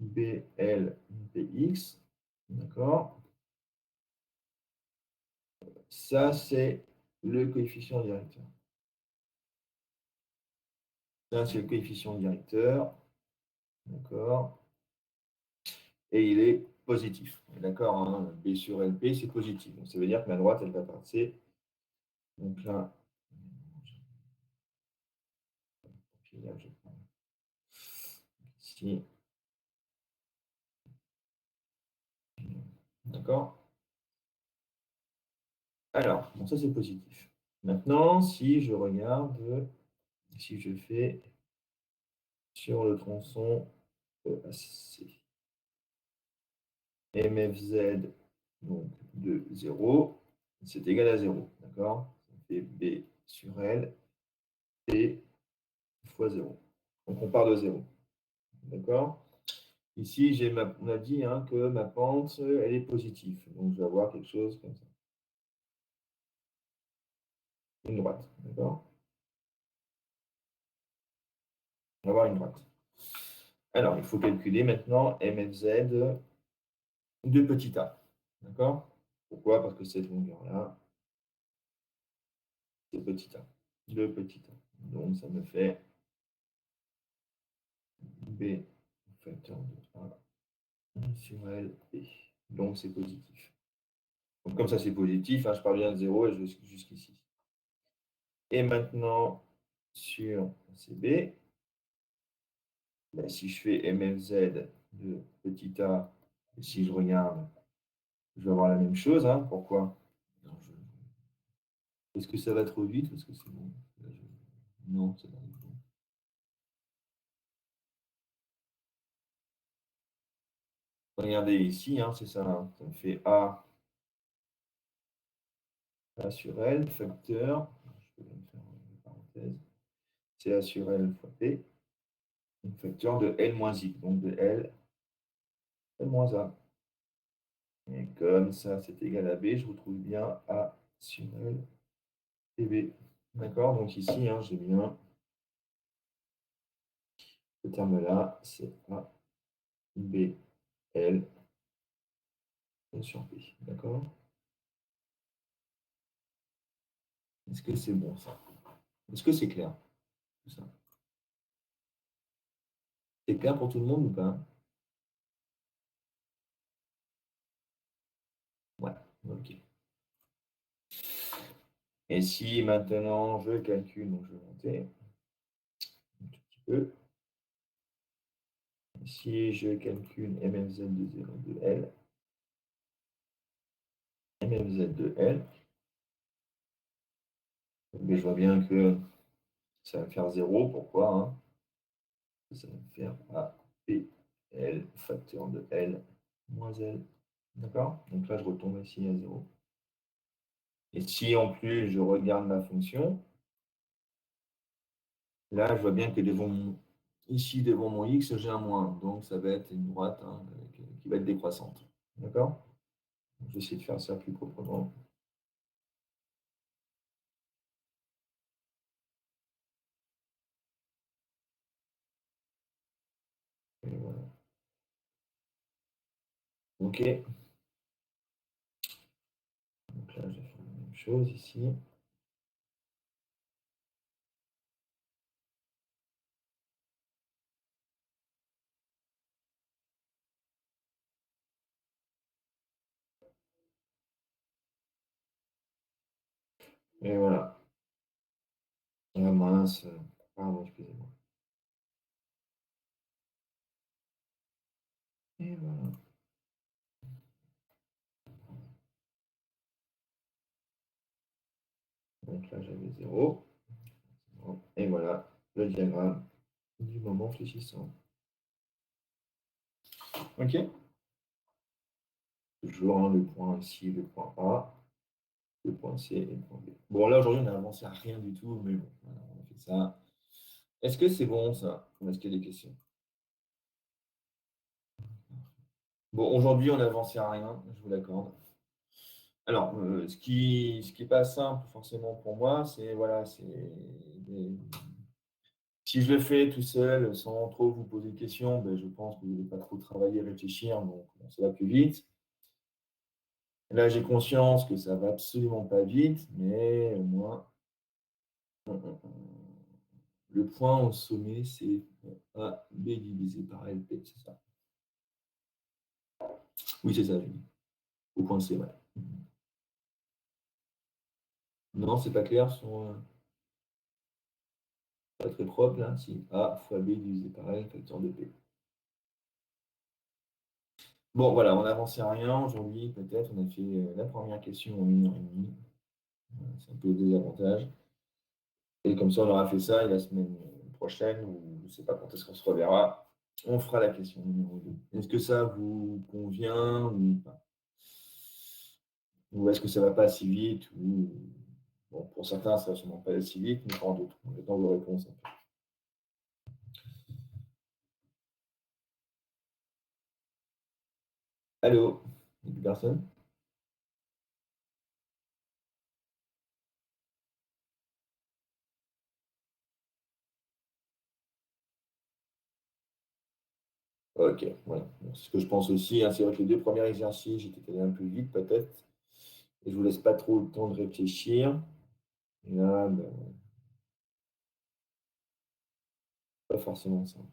BLPX, d'accord? Ça, c'est le coefficient directeur. Ça, c'est le coefficient directeur. D'accord? Et il est positif. D'accord, hein? B sur LP, c'est positif. Donc, ça veut dire que ma droite, elle va passer. Donc là, je prends ici. D'accord? Alors, bon, ça, c'est positif. Maintenant, si je regarde, si je fais sur le tronçon EAC, MFZ, donc de 0, c'est égal à 0. D'accord? Ça fait B sur L, P fois 0. Donc, on part de 0. D'accord? Ici, on a dit hein, que ma pente, elle est positive. Donc, je vais avoir quelque chose comme ça. Une droite. D'accord? On va avoir une droite. Alors, il faut calculer maintenant MFZ de petit a. D'accord? Pourquoi? Parce que cette longueur-là, c'est petit a. De petit a. Donc, ça me fait B facteur de A sur L, P. Donc, c'est positif. Donc, comme ça, c'est positif, hein, je pars bien de 0 et jusqu'ici. Et maintenant, sur CB, ben, si je fais MFZ de petit a, et si je regarde, je vais avoir la même chose. Hein. Pourquoi? Non, est-ce que ça va trop vite? Est-ce que c'est bon? Non, ça va bon. Regardez ici, hein, c'est ça. Hein. Ça me fait A sur L, facteur. Je peux même faire une parenthèse. C'est A sur L fois P. Un facteur de L moins I, donc de L moins A. Et comme ça, c'est égal à B, je retrouve bien A sur L et B. D'accord? Donc ici, hein, j'ai bien ce terme-là, c'est A, B, L sur P. D'accord? Est-ce que c'est bon ça? Est-ce que c'est clair? Tout ça. C'est clair pour tout le monde ou pas? Ouais, ok. Et si maintenant je calcule, donc je vais monter un tout petit peu. Si je calcule MFZ de 0 de L, MFZ de L, mais je vois bien que ça va me faire 0. Pourquoi? Hein? Ça va me faire A, P, L, facteur de L, moins L. D'accord? Donc là, je retombe ici à 0. Et si en plus je regarde ma fonction, là, je vois bien que ici, devant mon x, j'ai un moins. Donc, ça va être une droite hein, qui va être décroissante. D'accord? Je vais essayer de faire ça plus proprement. Et voilà. OK. Donc là, je vais faire la même chose ici. Et voilà. Ah mince. Pardon, excusez-moi. Et voilà. Donc là, j'avais 0. Et voilà le diagramme du moment fléchissant. OK? Toujours hein, le point ici, le point A, le point C et le point B. Bon, là, aujourd'hui, on n'a avancé à rien du tout, mais bon, voilà, on a fait ça. Est-ce que c'est bon, ça? Ou est-ce qu'il y a des questions? Bon, aujourd'hui, on n'a avancé à rien, je vous l'accorde. Alors, ce qui est pas simple forcément pour moi, c'est voilà, si je le fais tout seul, sans trop vous poser de questions, ben, je pense que vous n'allez pas trop travailler, réfléchir, donc bon, ça va plus vite. Là, j'ai conscience que ça va absolument pas vite, mais au moins, le point au sommet, c'est AB divisé par LP, c'est ça? Oui, c'est ça, Julie. Au point C, ouais. Non, c'est pas clair, pas très propre là. Si A fois B divisé par L, facteur de P. Bon, voilà, on n'a avancé à rien aujourd'hui, peut-être. On a fait la première question en 1 heure et demie. C'est un peu le désavantage. Et comme ça, on aura fait ça et la semaine prochaine, ou je ne sais pas quand est-ce qu'on se reverra, on fera la question numéro 2. Est-ce que ça vous convient ou pas? Ou est-ce que ça ne va pas si vite ou... Bon, pour certains, ça ne va sûrement pas aller si vite, mais pour d'autres. On attend vos réponses un peu. Allô? Il n'y a plus personne? Ok, voilà. Bon, c'est ce que je pense aussi, hein. C'est vrai que les deux premiers exercices, j'étais allé un peu vite peut-être. Et je vous laisse pas trop le temps de réfléchir. Et là, ben, pas forcément simple.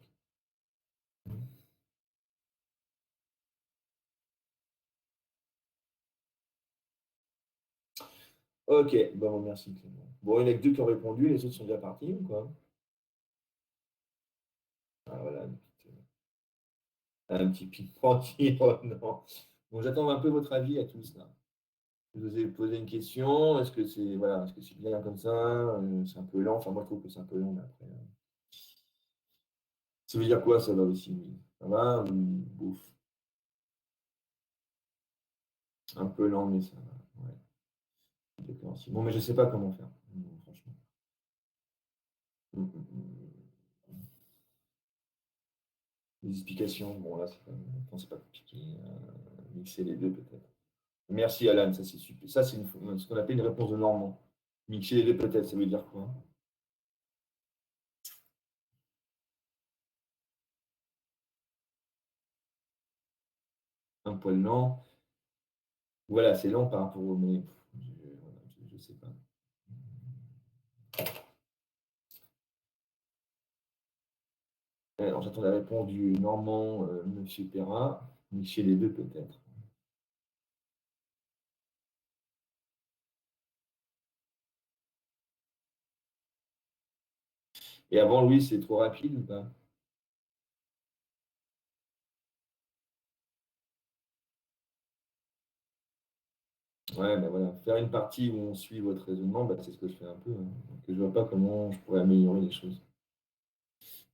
Ok, bon, merci Clément. Bon, il n'y en a que deux qui ont répondu, les autres sont déjà partis ou quoi? Ah voilà, un petit ping-pong. Oh, non. Bon, j'attends un peu votre avis à tous là. Je vous ai posé une question. Est-ce que c'est voilà, est-ce que c'est bien comme ça? C'est un peu lent. Enfin, moi, je trouve que c'est un peu long, mais après. Ça veut dire quoi, ça va aussi, oui. Ça va ou bouf. Un peu lent, mais ça va. Ouais, d'accord. Bon, mais je ne sais pas comment faire, franchement. Les explications, bon, là, c'est pas compliqué. Mixer les deux, peut-être. Merci, Alan, ça, c'est super. Ça, c'est ce qu'on appelle une réponse de Normand. Mixer les deux, peut-être, ça veut dire quoi? Un poil lent. Voilà, c'est lent par rapport au. Mais voilà, je sais pas. Alors, j'attends la réponse du Normand, Monsieur Perra. Mixer les deux, peut-être. Et avant, Louis, c'est trop rapide ou pas? Ouais, bah voilà. Faire une partie où on suit votre raisonnement, bah, c'est ce que je fais un peu, hein. Donc, je vois pas comment je pourrais améliorer les choses.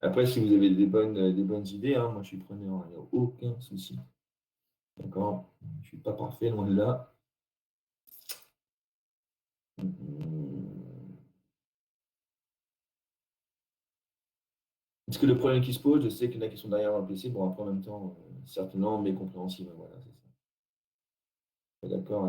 Après, si vous avez des bonnes idées, hein, moi je suis preneur, hein, il n'y a aucun souci. D'accord? Je ne suis pas parfait, loin de là. Parce que le problème qui se pose, je sais que la question derrière un PC, bon, après en même temps, certainement, mais compréhensible. Voilà, c'est ça. D'accord.